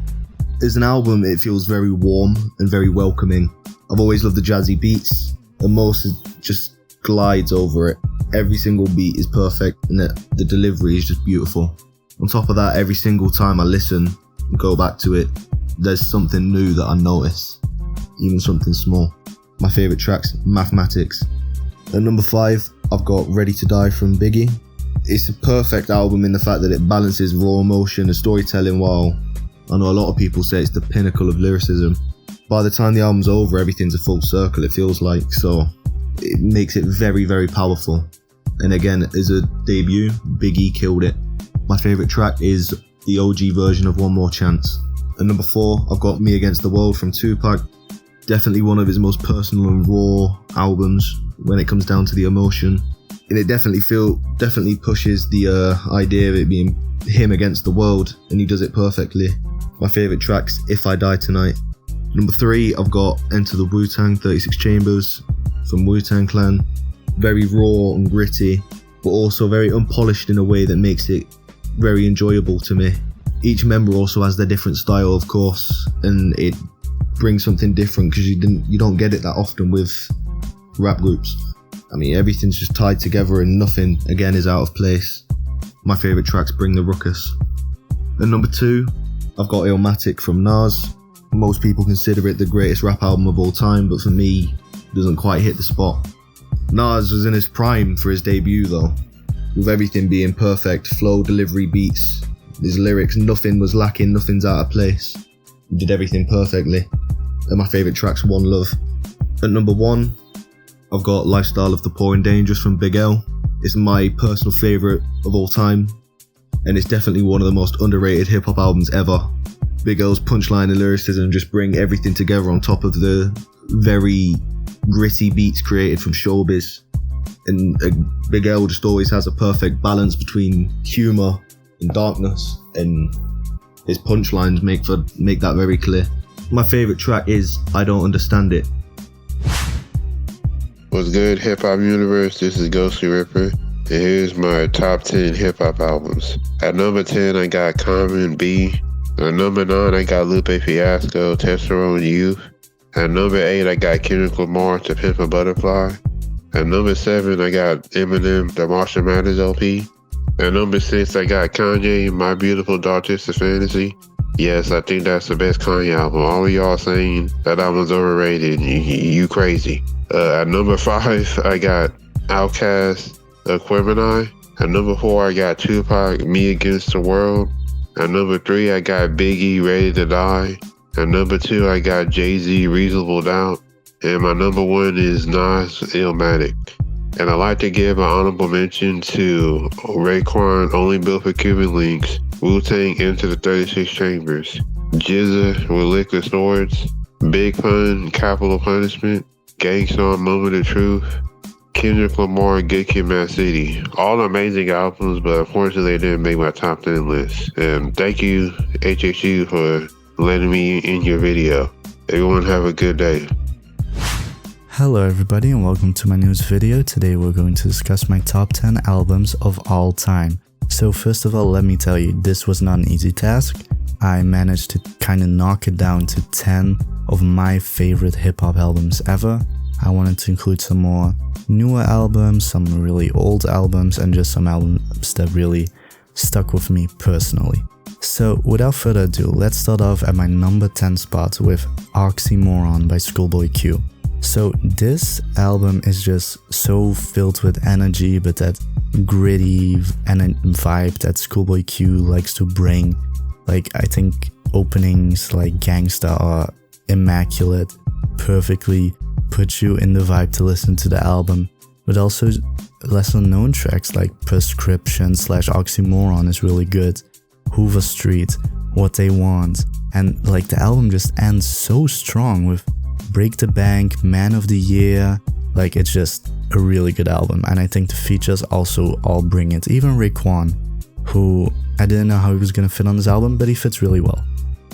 As an album, it feels very warm and very welcoming. I've always loved the jazzy beats, and Mos has just glides over it. Every single beat is perfect and the delivery is just beautiful. On top of that, every single time I listen and go back to it, there's something new that I notice, even something small. My favourite track's Mathematics. At number 5, I've got Ready to Die from Biggie. It's a perfect album in the fact that it balances raw emotion and storytelling, while I know a lot of people say it's the pinnacle of lyricism. By the time the album's over, everything's a full circle, it feels like, so it makes it very, very powerful. And again, as a debut, Biggie killed it. My favourite track is the OG version of One More Chance. At number 4, I've got Me Against the World from Tupac. Definitely one of his most personal and raw albums when it comes down to the emotion. And it definitely pushes the idea of it being him against the world, and he does it perfectly. My favourite track's If I Die Tonight. Number 3, I've got Enter the Wu-Tang 36 Chambers from Wu-Tang Clan. Very raw and gritty, but also very unpolished in a way that makes it very enjoyable to me. Each member also has their different style, of course, and it brings something different because you don't get it that often with rap groups. I mean, everything's just tied together and nothing, again, is out of place. My favourite track's Bring the Ruckus. At number 2, I've got Illmatic from Nas. Most people consider it the greatest rap album of all time, but for me, it doesn't quite hit the spot. Nas was in his prime for his debut though, with everything being perfect, flow, delivery, beats, his lyrics, nothing was lacking, nothing's out of place. He did everything perfectly. And my favourite track's One Love. At number 1, I've got Lifestyle of the Poor and Dangerous from Big L. It's my personal favourite of all time, and it's definitely one of the most underrated hip-hop albums ever. Big L's punchline and lyricism just bring everything together on top of the very gritty beats created from showbiz. And Big L just always has a perfect balance between humour and darkness, and his punchlines make that very clear. My favourite track is I Don't Understand It. What's good, Hip Hop Universe? This is Ghostlyripper, and here's my top 10 hip hop albums. At number 10, I got Common B. At number 9, I got Lupe Fiasco, Testosterone Youth. At number 8, I got Kendrick Lamar, To Pimp a Butterfly. At number 7, I got Eminem, The Marshall Mathers LP. At number 6, I got Kanye, My Beautiful Dark Twisted Fantasy. Yes, I think that's the best Kanye album. All of y'all saying that album's overrated, you crazy. At number 5, I got Outkast, Aquemini. At number 4, I got Tupac, Me Against the World. At number 3, I got Biggie, Ready to Die. At number 2, I got Jay-Z, Reasonable Doubt. And my number 1 is Nas, Illmatic. And I'd like to give an honorable mention to Raekwon, Only Built for Cuban Links, Wu-Tang, Into the 36 Chambers, GZA with Liquid Swords, Big Pun, Capital Punishment, Gang Starr, Moment of Truth, Kendrick Lamar, Good Kid, Mad City. All amazing albums, but unfortunately they didn't make my top 10 list. And thank you, HHU, for letting me in your video. Everyone have a good day. Hello everybody and welcome to my newest video. Today we're going to discuss my top 10 albums of all time. So first of all, let me tell you, this was not an easy task. I managed to kind of knock it down to 10 of my favorite hip-hop albums ever. I wanted to include some more newer albums, some really old albums, and just some albums that really stuck with me personally. So without further ado, let's start off at my number 10 spot with Oxymoron by Schoolboy Q. So this album is just so filled with energy, but that gritty vibe that Schoolboy Q likes to bring. Like, I think openings like Gangsta are immaculate, perfectly put you in the vibe to listen to the album. But also lesser known tracks like Prescription / Oxymoron is really good. Hoover Street, What They Want, and like the album just ends so strong with Break the Bank, Man of the Year. Like, it's just a really good album, and I think the features also all bring it. Even Raekwon, who I didn't know how he was gonna fit on this album, but he fits really well.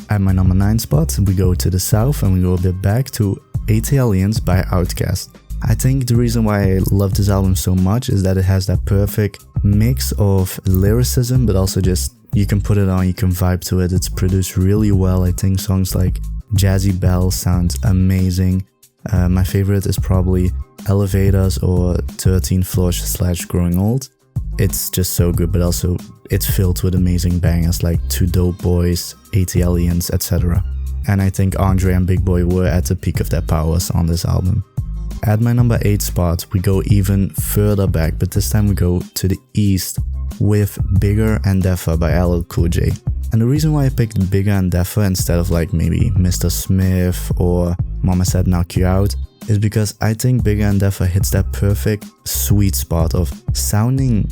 At my number 9 spot, we go to the south and we go a bit back to 80 Aliens by Outkast. I think the reason why I love this album so much is that it has that perfect mix of lyricism, but also just, you can put it on, you can vibe to it. It's produced really well. I think songs like Jazzy Belle sound amazing. My favorite is probably Elevators or 13 Floors / Growing Old. It's just so good, but also it's filled with amazing bangers like Two Dope Boys, 80 Aliens, etc. And I think Andre and Big Boy were at the peak of their powers on this album. At my number 8 spot, we go even further back, but this time we go to the east with Bigger and Deffer by LL Cool J. And the reason why I picked Bigger and Deffer instead of like maybe Mr. Smith or Mama Said Knock You Out is because I think Bigger and Deffer hits that perfect sweet spot of sounding.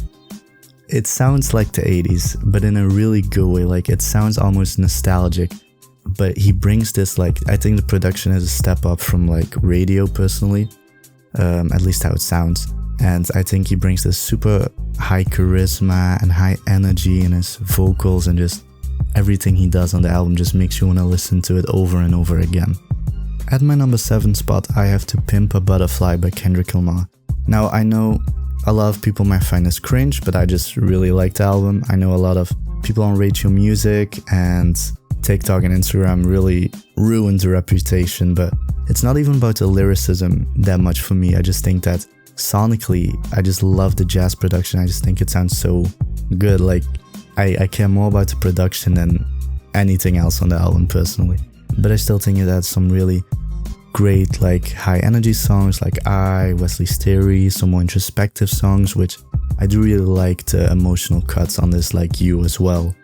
It sounds like the 80s, but in a really good way. Like it sounds almost nostalgic, but he brings this, like, I think the production is a step up from like radio personally, at least how it sounds. And I think he brings this super high charisma and high energy in his vocals, and just everything he does on the album just makes you want to listen to it over and over again. At my number 7 spot, I have To Pimp a Butterfly by Kendrick Lamar. Now I know a lot of people might find this cringe, but I just really like the album. I know a lot of people on Radio Music and TikTok and Instagram really ruined the reputation, but it's not even about the lyricism that much for me. I just think that sonically, I just love the jazz production. I just think it sounds so good. Like, I care more about the production than anything else on the album personally. But I still think it has some really great, like, high energy songs like Wesley's Theory, some more introspective songs, which I do really like the emotional cuts on this, like You as well.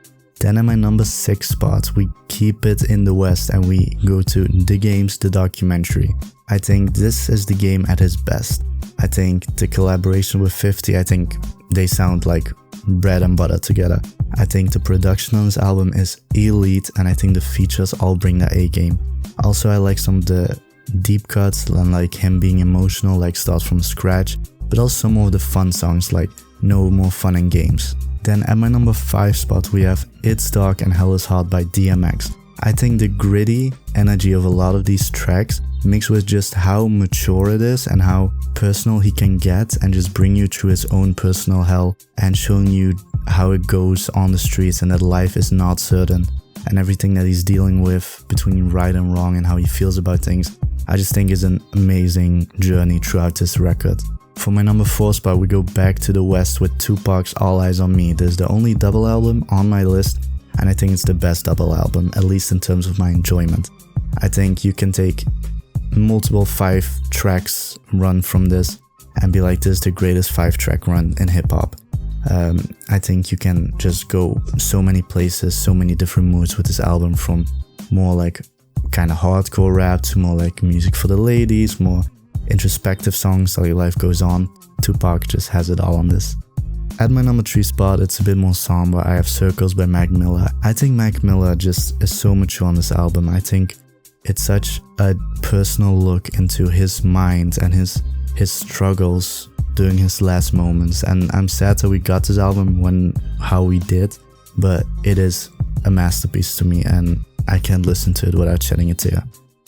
Then at my number 6 spot, we keep it in the West and we go to The Game's The Documentary. I think this is The Game at his best. I think the collaboration with 50, I think they sound like bread and butter together. I think the production on this album is elite, and I think the features all bring that A game. Also, I like some of the deep cuts and like him being emotional, like Start From Scratch, but also some of the fun songs like No More Fun and Games. Then at my number 5 spot, we have It's Dark and Hell Is Hot by DMX. I think the gritty energy of a lot of these tracks mixed with just how mature it is and how personal he can get and just bring you through his own personal hell and showing you how it goes on the streets and that life is not certain and everything that he's dealing with between right and wrong and how he feels about things. I just think is an amazing journey throughout this record. For my number 4 spot, we go back to the West with Tupac's All Eyes on Me. This is the only double album on my list, and I think it's the best double album, at least in terms of my enjoyment. I think you can take multiple 5 tracks run from this and be like, this is the greatest 5-track run in hip-hop. I think you can just go so many places, so many different moods with this album, from more like kind of hardcore rap to more like music for the ladies, more introspective songs like Life Goes On. Tupac just has it all on this. At my number 3 spot, it's a bit more somber. I have Circles by Mac Miller. I think Mac Miller just is so mature on this album. I think it's such a personal look into his mind and his struggles during his last moments. And I'm sad that we got this album how we did, but it is a masterpiece to me and I can't listen to it without shedding a tear.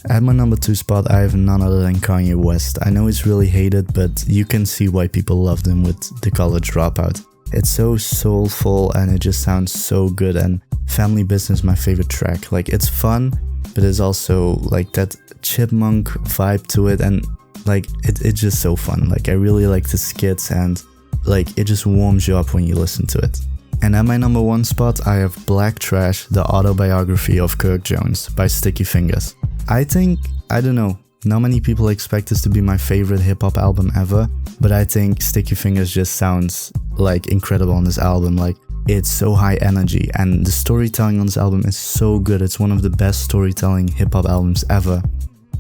At my number 2 spot, I have none other than Kanye West. I know he's really hated, but you can see why people loved him with The College Dropout. It's so soulful and it just sounds so good, and Family Business is my favorite track. Like, it's fun, but it's also like that chipmunk vibe to it, and like it's just so fun. Like, I really like the skits and like it just warms you up when you listen to it. And at my number 1 spot, I have Black Trash, the autobiography of Kirk Jones by Sticky Fingers. I don't know, not many people expect this to be my favorite hip-hop album ever, but I think Sticky Fingers just sounds like incredible on this album. Like, it's so high energy and the storytelling on this album is so good. It's one of the best storytelling hip-hop albums ever.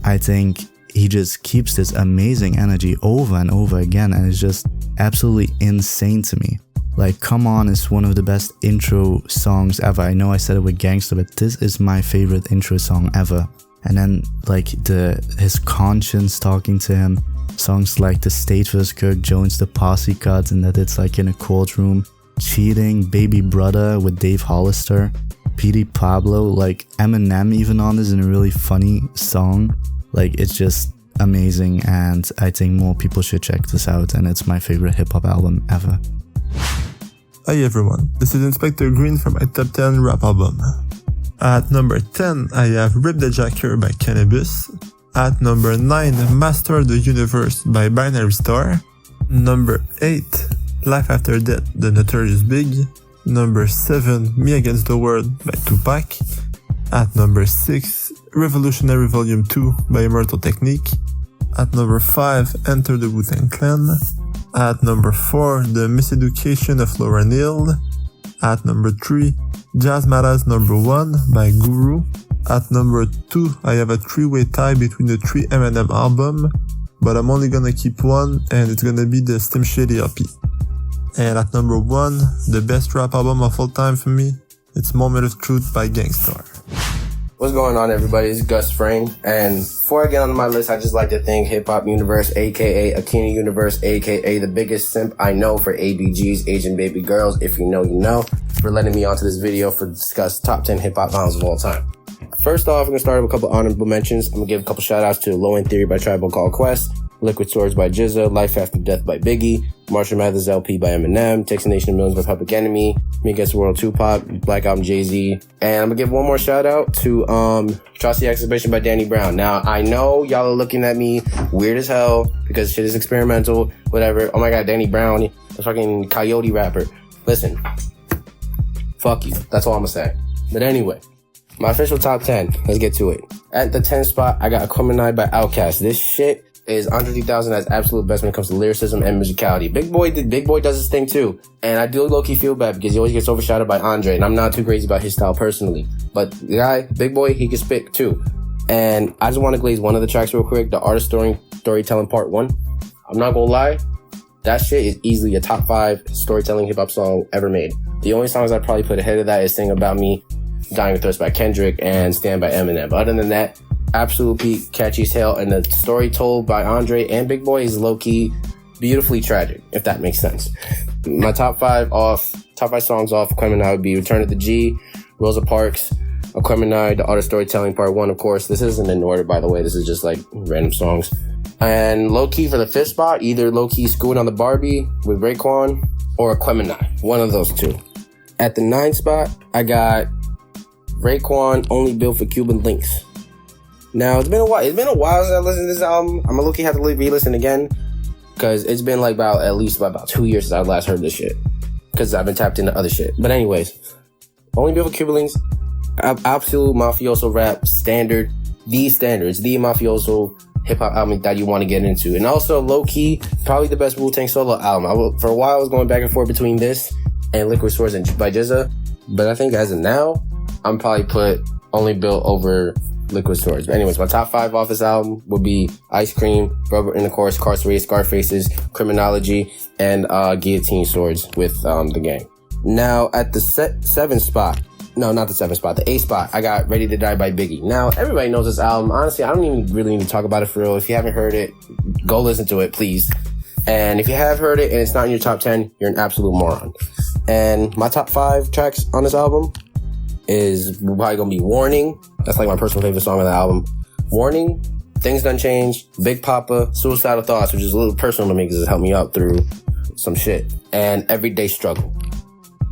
I think he just keeps this amazing energy over and over again, and it's just absolutely insane to me. Like, Come On is one of the best intro songs ever. I know I said it with Gangsta, but this is my favorite intro song ever. And then like his conscience talking to him, songs like The State vs. Kirk Jones, the Posse Cut, and that it's like in a courtroom, Cheating, Baby Brother with Dave Hollister, P.D. Pablo, like Eminem even on this in a really funny song. Like, it's just amazing, and I think more people should check this out, and it's my favorite hip-hop album ever. Hi everyone, this is Inspector Green from my top 10 rap album. At number 10, I have Rip the Jacker by Cannabis. At number 9, Master of the Universe by Binary Star. Number 8, Life After Death, The Notorious Big. Number 7, Me Against the World by Tupac. At number 6, Revolutionary Volume 2 by Immortal Technique. At number 5, Enter the Wu-Tang Clan. At number 4, The Miseducation of Lauryn Hill. At number 3, Jazz Matters Number 1 by Guru. At number 2, I have a 3-way tie between the 3 Eminem album, but I'm only gonna keep one, and it's gonna be the Slim Shady LP. And at number 1, the best rap album of all time for me, it's Moment of Truth by Gangstar. What's going on, everybody? It's Gus Fring, and before I get on my list, I just like to thank Hip Hop Universe, aka Akina Universe, aka the biggest simp I know for ABGs, Asian baby girls. If you know, you know, for letting me onto this video for discuss top 10 hip hop albums of all time. First off, I'm gonna start with a couple honorable mentions. I'm gonna give a couple shout outs to Low End Theory by Tribal Called Quest, Liquid Swords by GZA, Life After Death by Biggie, Marshall Mathers LP by Eminem, Takes a Nation of Millions by Public Enemy, Me Against the World Tupac, Black Album Jay-Z. And I'm gonna give one more shout out to Trust the Exhibition by Danny Brown. Now, I know y'all are looking at me weird as hell because shit is experimental, whatever. Oh my god, Danny Brown, a fucking coyote rapper. Listen, fuck you. That's all I'm gonna say. But anyway, my official top 10. Let's get to it. At the 10th spot, I got Aquatensoulja by Outkast. This shit is Andre 3000 as absolute best when it comes to lyricism and musicality. Big Boy does his thing too. And I do low-key feel bad because he always gets overshadowed by Andre, and I'm not too crazy about his style personally. But the guy, Big Boy, he can spit too. And I just want to glaze one of the tracks real quick, the Artist Storytelling Part 1. I'm not gonna lie, that shit is easily a top 5 storytelling hip-hop song ever made. The only songs I'd probably put ahead of that is Sing About Me, Dying with Thirst by Kendrick, and Stand by Eminem. But other than that, absolute peak, catchy as hell, and the story told by Andre and Big Boy is low-key beautifully tragic, if that makes sense. My top 5 songs off Aquatensoulja would be Return of the G, Rosa Parks, Aquatensoulja, The Art of Storytelling Part 1, of course. This isn't in order, by the way. This is just like random songs. And low-key for the 5th spot, either low-key Schooling on the Barbie with Raekwon or Aquatensoulja. One of those two. At the 9th spot, I got Raekwon, Only Built for Cuban Links. Now, it's been a while since I listened to this album. I'm gonna low-key have to re-listen again because it's been like at least about 2 years since I last heard this shit because I've been tapped into other shit. But anyways, Only Built for Cuban Links, absolute mafioso rap standard, the mafioso hip-hop album that you want to get into. And also, low-key, probably the best Wu-Tang solo album. For a while, I was going back and forth between this and Liquid Swords by GZA, but I think as of now, I'm probably put Only Built over Liquid Swords. But anyways, my top 5 off this album would be Ice Cream, Rubber Intercourse, Carcerate, Scarfaces, Criminology, and Guillotine Swords with The Gang. Now, at the 7th spot, no, not the 7th spot, the 8th spot, I got Ready to Die by Biggie. Now, everybody knows this album. Honestly, I don't even really need to talk about it for real. If you haven't heard it, go listen to it, please. And if you have heard it and it's not in your top 10, you're an absolute moron. And my top 5 tracks on this album is probably gonna be Warning. That's like my personal favorite song on the album. Warning, Things Done Changed, Big Papa, Suicidal Thoughts, which is a little personal to me because it helped me out through some shit, and Everyday Struggle.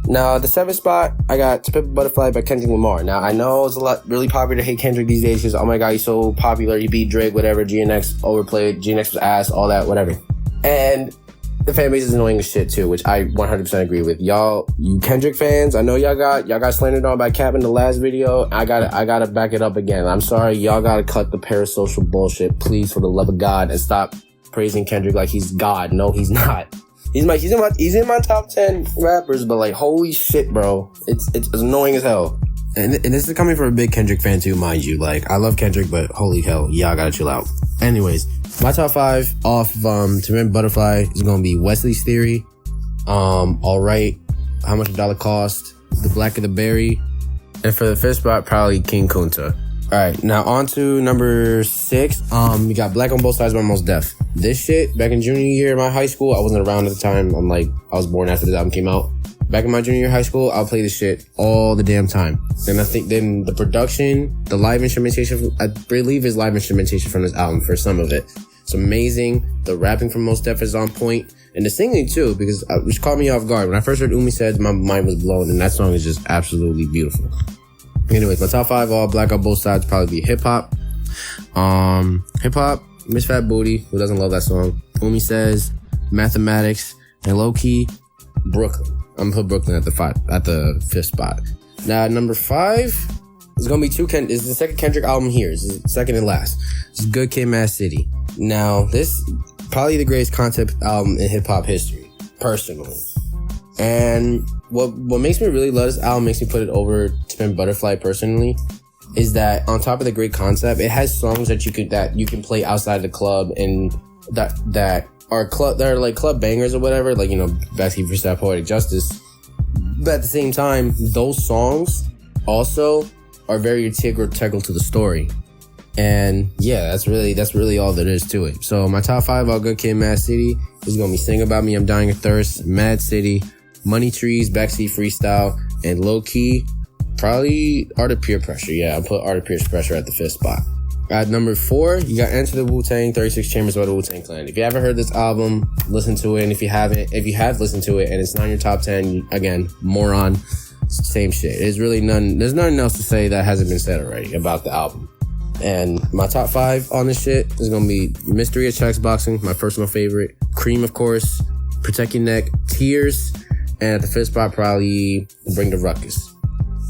Now, at the 7th spot, I got To Pimp a Butterfly by Kendrick Lamar. Now, I know it's really popular to hate Kendrick these days because, oh my god, he's so popular, he beat Drake, whatever, GNX overplayed, GNX was ass, all that, whatever. And the fan base is annoying as shit too, which I 100% agree with. Y'all, you Kendrick fans, I know y'all got slandered on by Cap in the last video. I gotta back it up again. I'm sorry, y'all gotta cut the parasocial bullshit, please, for the love of God, and stop praising Kendrick like he's God. No, he's not. He's in my top 10 rappers, but like, holy shit, bro, it's annoying as hell. And this is coming from a big Kendrick fan too, mind you. Like, I love Kendrick, but holy hell, y'all gotta chill out. Anyways, my top 5 off To Pimp a Butterfly is gonna be Wesley's Theory, Alright, How Much a Dollar Cost, The Black of the Berry, and for the 5th spot, probably King Kunta. Alright, now on to number 6. We got Black on Both Sides by Mos Def. This shit, back in junior year in my high school, I wasn't around at the time. I was born after this album came out. Back in my junior year high school, I'll play this shit all the damn time. And I think then the production, the live instrumentation, I believe is live instrumentation from this album for some of it. It's amazing. The rapping from Mos Def is on point. And the singing too, because which caught me off guard. When I first heard Umi Said, my mind was blown, and that song is just absolutely beautiful. Anyways, my top 5 all Black on Both Sides probably be Hip Hop, Hip Hop, Miss Fat Booty, who doesn't love that song? Umi Says, Mathematics, and low key, Brooklyn. I'm gonna put Brooklyn at the 5th spot. Now, number 5 is gonna be is the second Kendrick album here. It's the second and last. It's Good Kid, Mad City. Now, this probably the greatest concept album in hip hop history, personally. And what makes me really love this album, makes me put it over to Pimp Butterfly personally, is that on top of the great concept, it has songs that you can play outside the club and that are like club bangers or whatever, like, you know, Backseat Freestyle, Poetic Justice. But at the same time, those songs also are very integral to the story. And yeah, that's really all there is to it. So my top 5 all Good Kid, Mad City is gonna be Sing About Me, I'm Dying of Thirst, Mad City, Money Trees, Backseat Freestyle, and low key, probably Art of Peer Pressure. Yeah, I'll put Art of Peer Pressure at the 5th spot. At number 4, you got Enter the Wu-Tang, 36 Chambers by the Wu-Tang Clan. If you haven't heard this album, listen to it. And if you have listened to it and it's not in your top 10, again, moron, same shit. There's nothing else to say that hasn't been said already about the album. And my top 5 on this shit is gonna be Mystery of Chuck's Boxing, my personal favorite, Cream, of course, Protect Your Neck, Tears, and at the 5th spot, probably Bring the Ruckus.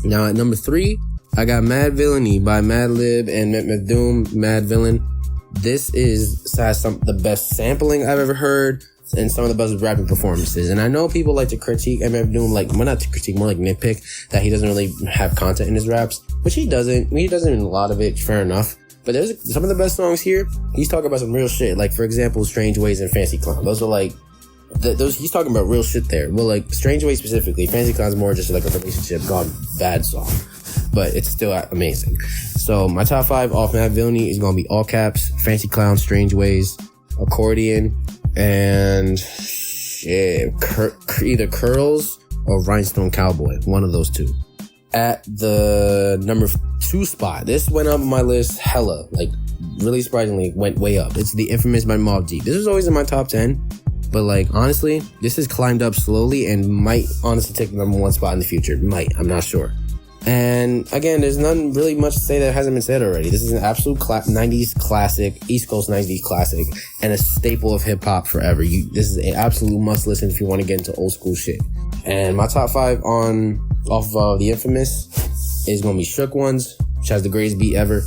Now at number 3, I got Mad Villainy by Madlib and Meth Doom, Mad Villain. This has the best sampling I've ever heard and some of the best rapping performances. And I know people like to critique Meth Doom, more not to critique, more like nitpick, that he doesn't really have content in his raps, which he doesn't. He doesn't in a lot of it, fair enough. But there's some of the best songs here. He's talking about some real shit. Like, for example, Strange Ways and Fancy Clown. Those are like, he's talking about real shit there. Well, like, Strange Ways specifically. Fancy Clown's more just like a relationship gone bad song. But it's still amazing. So my top 5 off Mad Villainy is gonna be All Caps, Fancy Clown, Strange Ways, Accordion, and either Curls or Rhinestone Cowboy. One of those two. At the number 2 spot, this went up on my list hella. Like, really surprisingly, went way up. It's The Infamous by Mobb Deep. This was always in my top 10. But like, honestly, this has climbed up slowly and might honestly take the number 1 spot in the future. I'm not sure. And again, there's nothing really much to say that hasn't been said already. This is an absolute 90s classic, East Coast 90s classic, and a staple of hip hop forever. This is an absolute must listen if you want to get into old school shit. And my top 5 off of The Infamous is going to be Shook Ones, which has the greatest beat ever.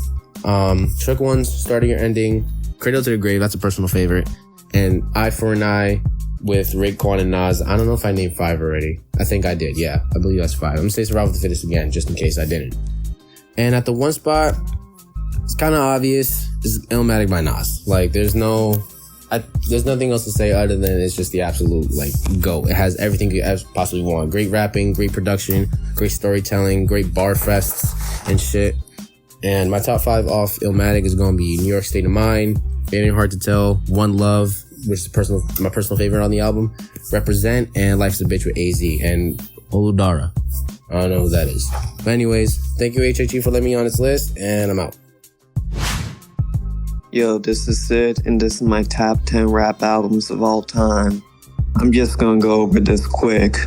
Shook Ones, Starting or Ending, Cradle to the Grave, that's a personal favorite. And Eye for an Eye with Raekwon and Nas. I don't know if I named 5 already. I think I did. Yeah, I believe that's 5. I'm gonna say Survival of the Fittest again, just in case I didn't. And at the 1 spot, it's kind of obvious. It's Illmatic by Nas. Like, there's nothing else to say other than it's just the absolute, like, go. It has everything you ever possibly want. Great rapping, great production, great storytelling, great bar fests and shit. And my top 5 off Illmatic is gonna be New York State of Mind, It Ain't Hard to Tell, One Love, which is my personal favorite on the album, Represent, and Life's a Bitch with AZ, and Oludara. I don't know who that is. But anyways, thank you HHE for letting me on this list, and I'm out. Yo, this is Sid, and this is my top 10 rap albums of all time. I'm just gonna go over this quick.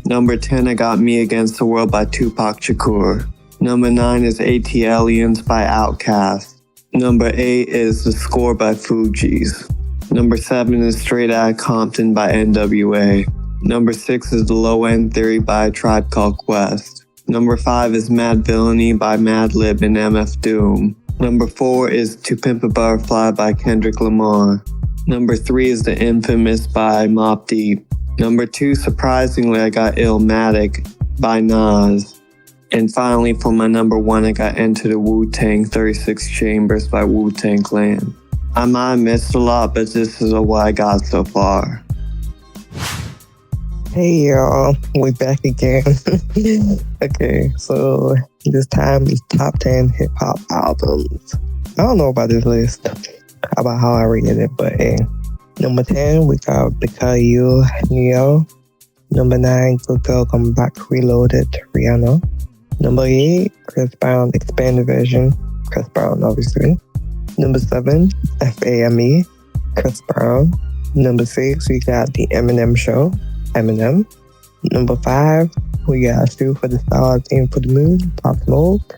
Number 10, I got Me Against the World by Tupac Shakur. Number 9 is AT Aliens by Outkast. Number 8 is The Score by Fugees. Number 7 is Straight Outta Compton by NWA. Number 6 is The Low End Theory by A Tribe Called Quest. Number 5 is Mad Villainy by Madlib and MF Doom. Number 4 is To Pimp a Butterfly by Kendrick Lamar. Number 3 is The Infamous by Mobb Deep. Number 2, surprisingly, I got Illmatic by Nas. And finally, for my number 1, I got Enter the Wu-Tang 36 Chambers by Wu-Tang Clan. I might have missed a lot, but this is what I got so far. Hey y'all, we back again. Okay, so this time is top 10 hip hop albums. I don't know about this list, about how I rated it, but hey. Number 10, we got Because You, Neo. Number 9, Good Girl Come Back Reloaded, Rihanna. Number 8, Chris Brown Expanded Version, Chris Brown obviously. Number 7, FAME, Chris Brown. Number 6, we got The Eminem Show, Eminem. Number 5, we got Sue for the Stars, Aim for the Moon, Pop Smoke.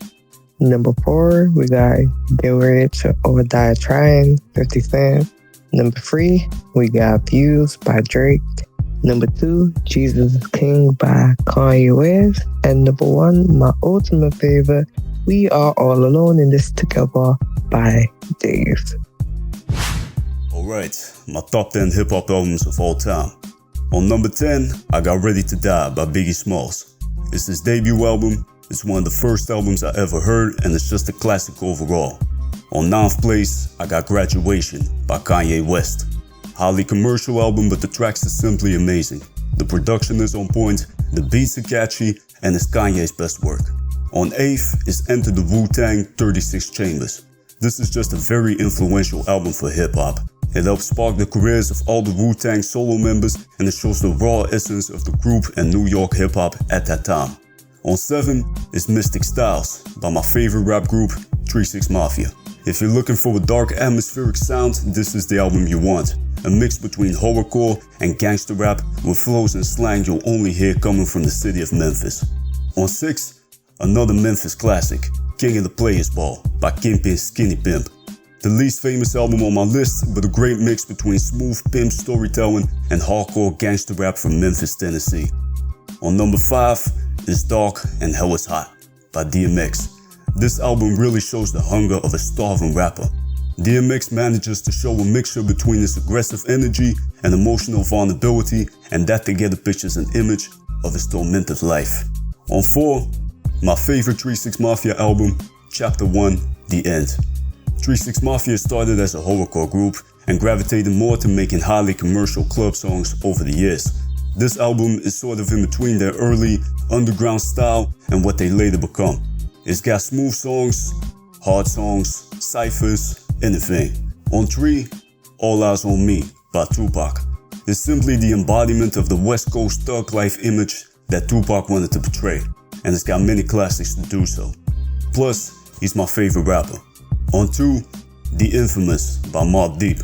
Number 4, we got Get Rich or Die Trying, 50 Cent. Number 3, we got Views by Drake. Number 2, Jesus is King by Kanye West. And number 1, my ultimate favorite, We Are All Alone in This Together by Dave. Alright, my top 10 hip hop albums of all time. On number 10, I got Ready to Die by Biggie Smalls. It's his debut album, it's one of the first albums I ever heard, and it's just a classic overall. On 9th place, I got Graduation by Kanye West. Highly commercial album, but the tracks are simply amazing. The production is on point, the beats are catchy, and it's Kanye's best work. On 8th is Enter the Wu-Tang 36 Chambers. This is just a very influential album for hip hop. It helped spark the careers of all the Wu-Tang solo members, and it shows the raw essence of the group and New York hip hop at that time. On 7 is Mystic Styles by my favorite rap group, 3 6 Mafia. If you're looking for a dark atmospheric sound, this is the album you want. A mix between horrorcore and gangster rap with flows and slang you'll only hear coming from the city of Memphis. On 6, another Memphis classic, King of the Players Ball by Kingpin Skinny Pimp. The least famous album on my list, but a great mix between smooth pimp storytelling and hardcore gangster rap from Memphis, Tennessee. On number 5 is Dark and Hell is Hot by DMX. This album really shows the hunger of a starving rapper. DMX manages to show a mixture between his aggressive energy and emotional vulnerability, and that together pictures an image of his tormented life. On 4, my favorite 3 6 Mafia album, Chapter 1, The End. 3 6 Mafia started as a horrorcore group and gravitated more to making highly commercial club songs over the years. This album is sort of in between their early underground style and what they later become. It's got smooth songs, hard songs, cyphers, anything. On 3, All Eyes on Me by Tupac. It's simply the embodiment of the West Coast thug life image that Tupac wanted to portray, and it's got many classics to do so. Plus, he's my favorite rapper. On 2, The Infamous by Mobb Deep.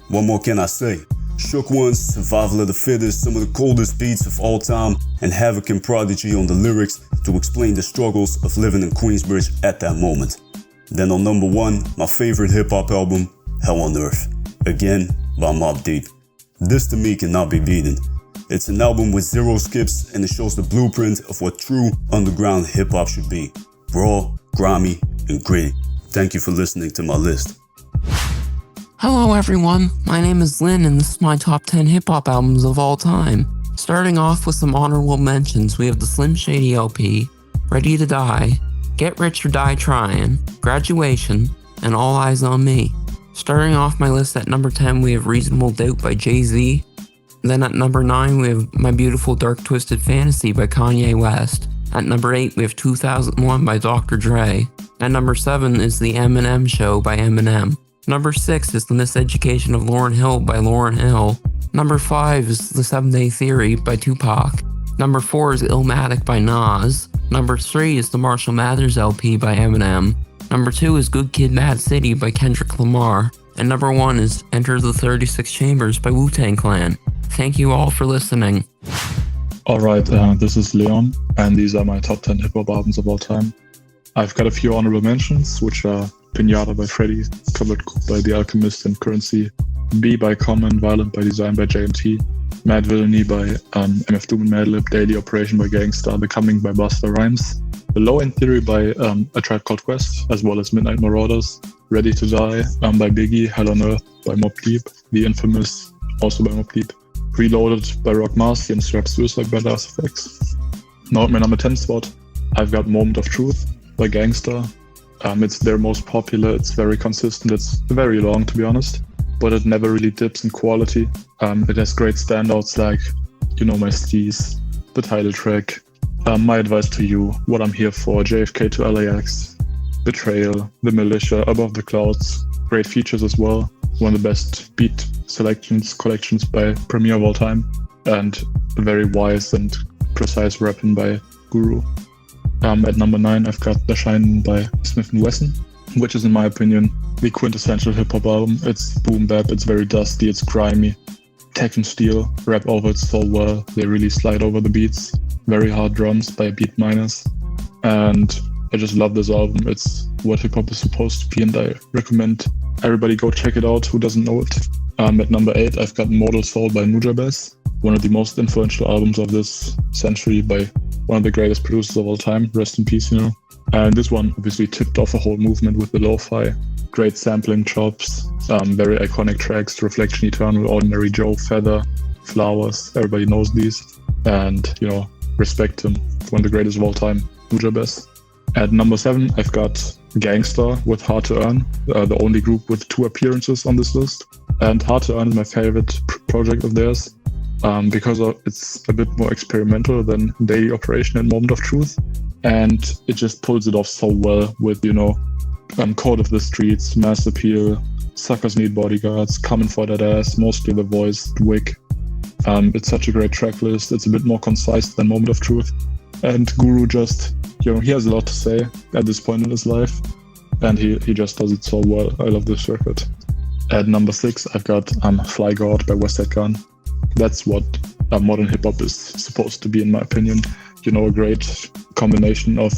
What more can I say? Shook Ones, Survival of the Fittest, some of the coldest beats of all time, and Havoc and Prodigy on the lyrics to explain the struggles of living in Queensbridge at that moment. Then on number 1, my favorite hip hop album, Hell on Earth. Again, by Mobb Deep. This to me cannot be beaten. It's an album with 0 skips, and it shows the blueprint of what true underground hip hop should be. Raw, grimy, and gritty. Thank you for listening to my list. Hello everyone, my name is Lynn and this is my top 10 hip-hop albums of all time. Starting off with some honorable mentions, we have the Slim Shady LP, Ready to Die, Get Rich or Die Trying, Graduation, and All Eyes on Me. Starting off my list at number 10, we have Reasonable Doubt by Jay-Z. Then at number 9, we have My Beautiful Dark Twisted Fantasy by Kanye West. At number 8, we have 2001 by Dr. Dre. At number 7 is The Eminem Show by Eminem. Number 6 is The Miseducation of Lauryn Hill by Lauryn Hill. Number 5 is The 7 Day Theory by Tupac. Number 4 is Illmatic by Nas. Number 3 is The Marshall Mathers LP by Eminem. Number 2 is Good Kid Mad City by Kendrick Lamar. And number 1 is Enter the 36 Chambers by Wu-Tang Clan. Thank you all for listening. Alright, this is Leon, and these are my top 10 hip-hop albums of all time. I've got a few honorable mentions, which are Pinata by Freddy, Covered Cook by The Alchemist and Currency, B by Common, Violent by Design by JMT, Mad Villainy by MF Doom and Madlib, Daily Operation by Gangstar, The Coming by Busta Rhymes, The Low End Theory by A Tribe Called Quest, as well as Midnight Marauders, Ready to Die by Biggie, Hell on Earth by Mobb Deep, The Infamous, also by Mobb Deep, Reloaded by Rock Marcy, and Strap Suicide by Last Effects. Now at my number 10 spot, I've got Moment of Truth by Gangstar. It's their most popular, it's very consistent, it's very long to be honest, but it never really dips in quality. It has great standouts like You Know My Steez, the title track, My Advice to You, What I'm Here For, JFK to LAX, Betrayal, The Militia, Above the Clouds, great features as well, one of the best beat collections by Premier of all time, and very wise and precise rapping by Guru. At number 9, I've got The Shine by Smith & Wesson, which is, in my opinion, the quintessential hip-hop album. It's boom bap, it's very dusty, it's grimy. Tech and Steel rap over it so well, they really slide over the beats. Very hard drums by Beat Minus. And I just love this album. It's what hip hop is supposed to be, and I recommend everybody go check it out who doesn't know it. At number 8, I've got Mortal Soul by Nujabes, one of the most influential albums of this century by one of the greatest producers of all time. Rest in peace, you know. And this one obviously tipped off a whole movement with the lo-fi. Great sampling chops, very iconic tracks, Reflection Eternal, Ordinary Joe, Feather, Flowers, everybody knows these. And, you know, respect him, one of the greatest of all time, Nujabes. At number 7, I've got Gangstar with Hard to Earn, the only group with 2 appearances on this list. And Hard to Earn is my favorite project of theirs because it's a bit more experimental than Daily Operation and Moment of Truth. And it just pulls it off so well with, you know, Code of the Streets, Mass Appeal, Suckers Need Bodyguards, Coming for That Ass, Mostly the Voice, Wick. It's such a great track list. It's a bit more concise than Moment of Truth. And Guru just, you know, he has a lot to say at this point in his life. And he just does it so well. I love this record. At number 6, I've got Fly God by Westside Gunn. That's what modern hip-hop is supposed to be, in my opinion. You know, a great combination of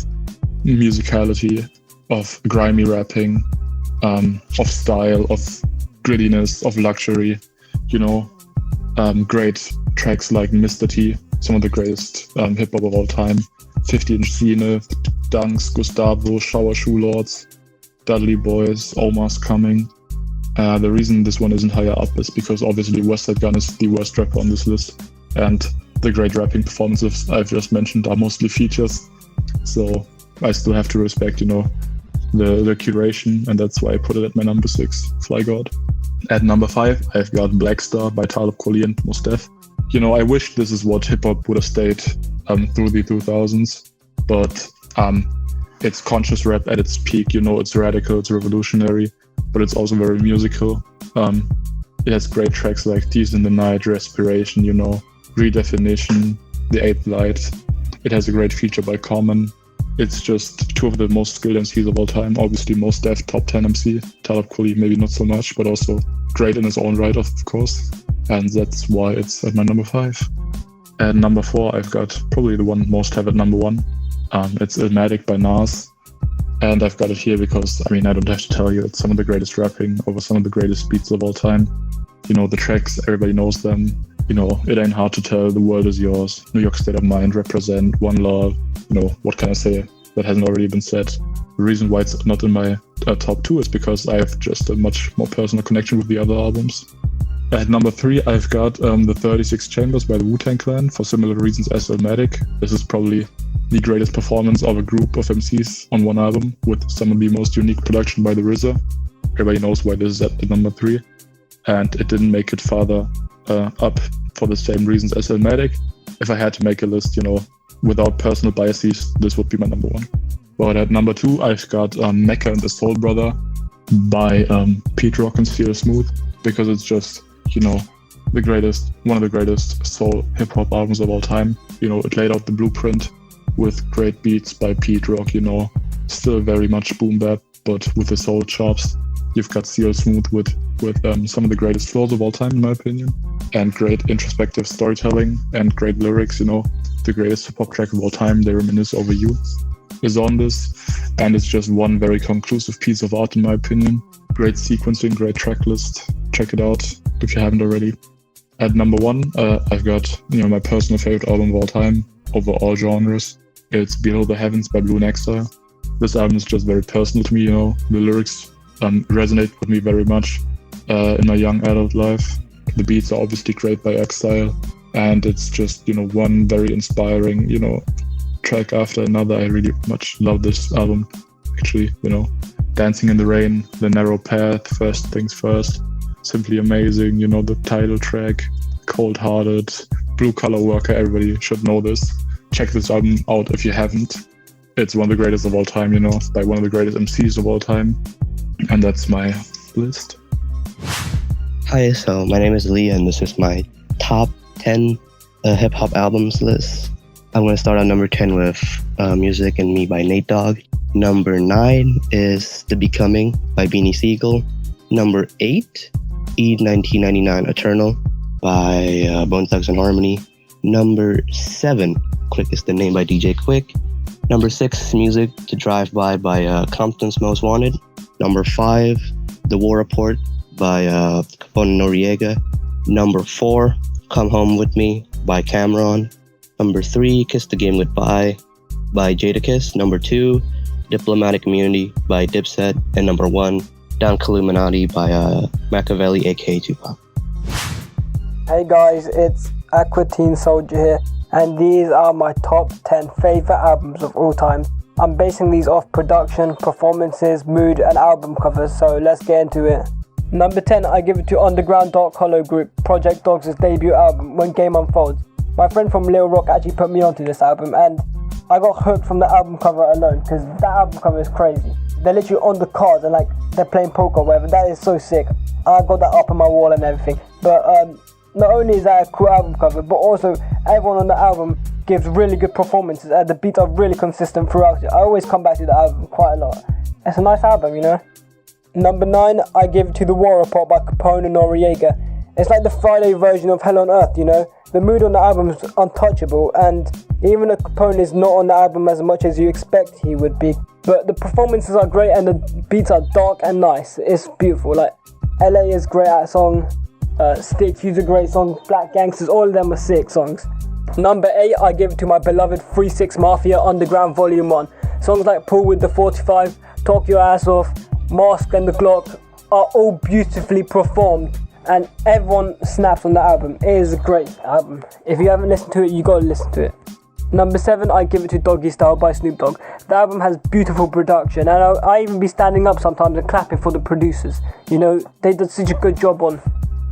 musicality, of grimy rapping, of style, of grittiness, of luxury, you know. Great tracks like Mr. T, some of the greatest hip-hop of all time. 50-inch Scene, Dunks, Gustavo, Shower Shoe Lords, Dudley Boys, Omar's Coming. The reason this one isn't higher up is because obviously Westside Gunn is the worst rapper on this list. And the great rapping performances I've just mentioned are mostly features. So I still have to respect, you know, the curation, and that's why I put it at my number 6, Fly God. At number 5, I've got Black Star by Talib Kweli and Mos Def. You know, I wish this is what hip-hop would have stayed through the 2000s, but it's conscious rap at its peak. You know, it's radical, it's revolutionary, but it's also very musical. It has great tracks like Tease in the Night, Respiration, you know, Redefinition, The Eighth Light. It has a great feature by Common. It's just 2 of the most skilled MCs of all time. Obviously, Mos Def, top 10 MC. Talib Kweli, maybe not so much, but also great in his own right, of course. And that's why it's at my number 5. At number 4, I've got probably the one most have at number 1. It's Illmatic by Nas. And I've got it here because, I mean, I don't have to tell you, it's some of the greatest rapping over some of the greatest beats of all time. You know, the tracks, everybody knows them. You know, It Ain't Hard to Tell, The World Is Yours, New York State of Mind, Represent, One Love. You know, what can I say that hasn't already been said? The reason why it's not in my top 2 is because I have just a much more personal connection with the other albums. At number 3, I've got the 36 Chambers by the Wu-Tang Clan for similar reasons as Illmatic. This is probably the greatest performance of a group of MCs on one album, with some of the most unique production by the RZA. Everybody knows why this is at the number 3. And it didn't make it farther up for the same reasons as Illmatic. If I had to make a list, you know, without personal biases, this would be my number 1. But at number 2, I've got Mecca and the Soul Brother by Pete Rock and CL Smooth, because it's just, you know, one of the greatest soul hip-hop albums of all time. You know, it laid out the blueprint with great beats by Pete Rock, you know, still very much boom bap, but with the soul chops. You've got CL Smooth with some of the greatest flows of all time, in my opinion, and great introspective storytelling and great lyrics. You know, the greatest hip-hop track of all time, They Reminisce Over You, is on this, and it's just one very conclusive piece of art, in my opinion. Great sequencing, great track list. Check it out if you haven't already. At number 1, I've got, you know, my personal favorite album of all time over all genres. It's Below the Heavens by Blue Exile. This album is just very personal to me. You know, the lyrics resonate with me very much in my young adult life. The beats are obviously great by Exile, and it's just, you know, one very inspiring, you know, track after another. I really much love this album, actually. You know, Dancing in the Rain, The Narrow Path, First Things First, Simply Amazing, you know, the title track, Cold Hearted, Blue Collar Worker. Everybody should know this. Check this album out if you haven't. It's one of the greatest of all time, you know, by one of the greatest MCs of all time. And that's my list. Hi, so my name is Aliyah, and this is my top 10 hip-hop albums list. I'm going to start on number 10 with Music and Me by Nate Dogg. Number 9 is The Becoming by Beanie Siegel. Number 8, E1999 Eternal by Bone Thugs and Harmony. Number 7, Quick is the Name by DJ Quick. Number 6, Music to Drive By Compton's Most Wanted. Number 5, The War Report by Capone Noriega. Number 4, Come Home With Me by Cameron. Number 3, Kiss the Game Goodbye by Jadakiss. Number 2, Diplomatic Immunity by Dipset. And number 1, Down Illuminati by Machiavelli, aka Tupac. Hey guys, it's AquaTeenSoulja here, and these are my top 10 favorite albums of all time. I'm basing these off production, performances, mood, and album covers, so let's get into it. Number 10, I give it to Underground Dark Hollow Group, Project Dogs' debut album, When Game Unfolds. My friend from Lil Rock actually put me onto this album, and I got hooked from the album cover alone, because that album cover is crazy. They're literally on the cards and like they're playing poker or whatever. That is so sick. I got that up on my wall and everything. But not only is that a cool album cover, but also everyone on the album gives really good performances and the beats are really consistent throughout it. I always come back to the album quite a lot. It's a nice album, you know. Number 9, I give it to The War Report by Capone and Noriega. It's like the Friday version of Hell on Earth, you know. The mood on the album is untouchable, and even though Capone is not on the album as much as you expect he would be, but the performances are great and the beats are dark and nice. It's beautiful. Like LA is great at a song, Stitch is a great song, Black Gangsters, all of them are sick songs. Number 8, I give it to my beloved 3-6 Mafia Underground Volume 1. Songs like Pull with the 45, Talk Your Ass Off, Mask and the Glock are all beautifully performed, and everyone snaps on the album. It is a great album. If you haven't listened to it, you gotta listen to it. Number 7, I give it to Doggy Style by Snoop Dogg. The album has beautiful production, and I even be standing up sometimes and clapping for the producers. You know, they did such a good job on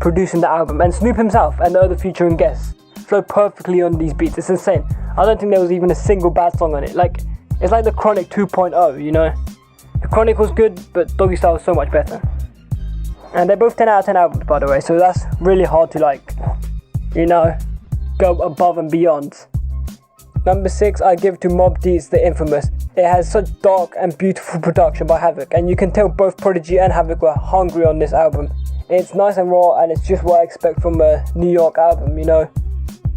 producing the album, and Snoop himself and the other featuring guests flow perfectly on these beats. It's insane. I don't think there was even a single bad song on it. Like, it's like the Chronic 2.0, you know? The Chronic was good, but Doggy Style was so much better. And they're both 10 out of 10 albums, by the way, so that's really hard to, like, you know, go above and beyond. Number 6, I give to Mobb Deep's The Infamous. It has such dark and beautiful production by Havoc, and you can tell both Prodigy and Havoc were hungry on this album. It's nice and raw, and it's just what I expect from a New York album, you know?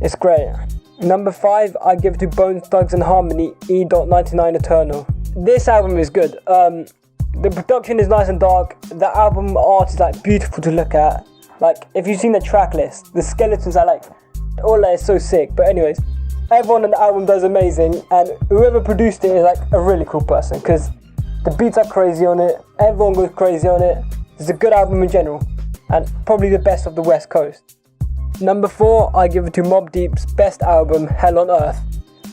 It's great. Number 5, I give to Bones Thugs and Harmony, E.99 Eternal. This album is good. The production is nice and dark. The album art is like beautiful to look at. Like, if you've seen the track list, the skeletons are like, all that is so sick. But anyways, everyone on the album does amazing, and whoever produced it is like a really cool person, because the beats are crazy on it, everyone goes crazy on it. It's a good album in general, and probably the best of the West Coast. Number 4, I give it to Mobb Deep's best album, Hell on Earth.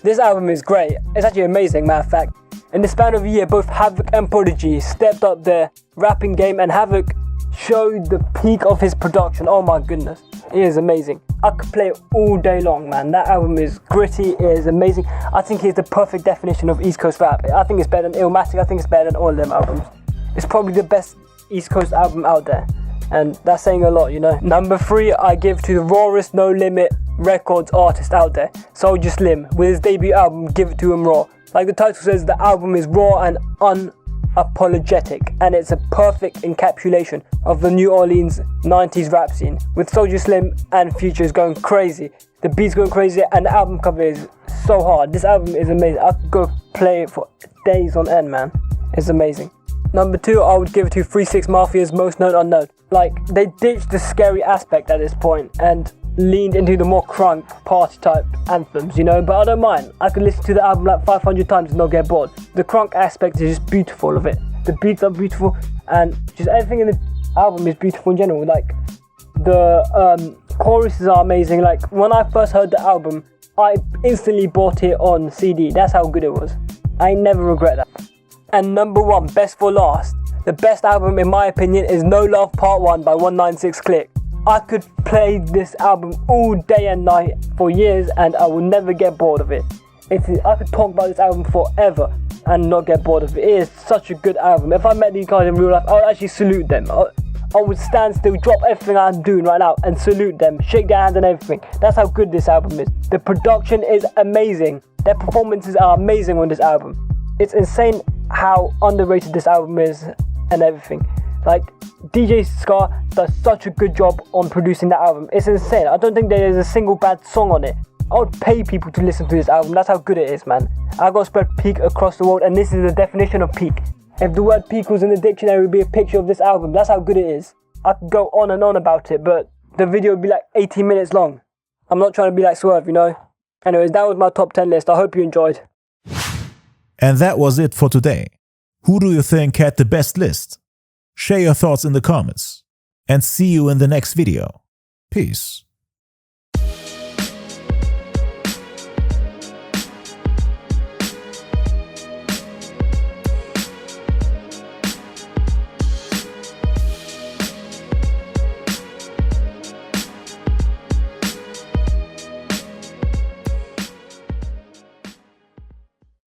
This album is great. It's actually amazing, matter of fact. In the span of a year, both Havoc and Prodigy stepped up their rapping game, and Havoc showed the peak of his production. Oh my goodness, it is amazing. I could play it all day long, man. That album is gritty, it is amazing. I think it's the perfect definition of East Coast rap. I think it's better than Illmatic, I think it's better than all of them albums. It's probably the best East Coast album out there, and that's saying a lot, you know. Number 3, I give to the rawest No Limit Records artist out there, Soulja Slim. With his debut album, Give It To Him Raw. Like the title says, the album is raw and unapologetic, and it's a perfect encapsulation of the New Orleans 90s rap scene, with Soulja Slim and Futures going crazy, the beats going crazy, and the album cover is so hard. This album is amazing. I could go play it for days on end, man. It's amazing. Number 2, I would give it to 3-6 Mafia's Most Known Unknown. Like, they ditched the scary aspect at this point and leaned into the more crunk party type anthems, you know, but I don't mind. I could listen to the album like 500 times and not get bored. The crunk aspect is just beautiful of it. The beats are beautiful, and just everything in the album is beautiful in general. Like, the choruses are amazing. Like, when I first heard the album, I instantly bought it on CD. That's how good it was. I never regret that. And number 1, best for last, the best album in my opinion is No Love Part 1 by 196 Click. I could play this album all day and night for years, and I will never get bored of it. I could talk about this album forever and not get bored of it. It is such a good album. If I met these guys in real life, I would actually salute them. I would stand still, drop everything I'm doing right now and salute them, shake their hands and everything. That's how good this album is. The production is amazing. Their performances are amazing on this album. It's insane how underrated this album is and everything. Like, DJ Scar does such a good job on producing that album. It's insane. I don't think there is a single bad song on it. I would pay people to listen to this album. That's how good it is, man. I got spread peak across the world, and this is the definition of peak. If the word peak was in the dictionary, it would be a picture of this album. That's how good it is. I could go on and on about it, but the video would be like 18 minutes long. I'm not trying to be like Swerv, you know? Anyways, that was my top 10 list. I hope you enjoyed. And that was it for today. Who do you think had the best list? Share your thoughts in the comments. And see you in the next video. Peace.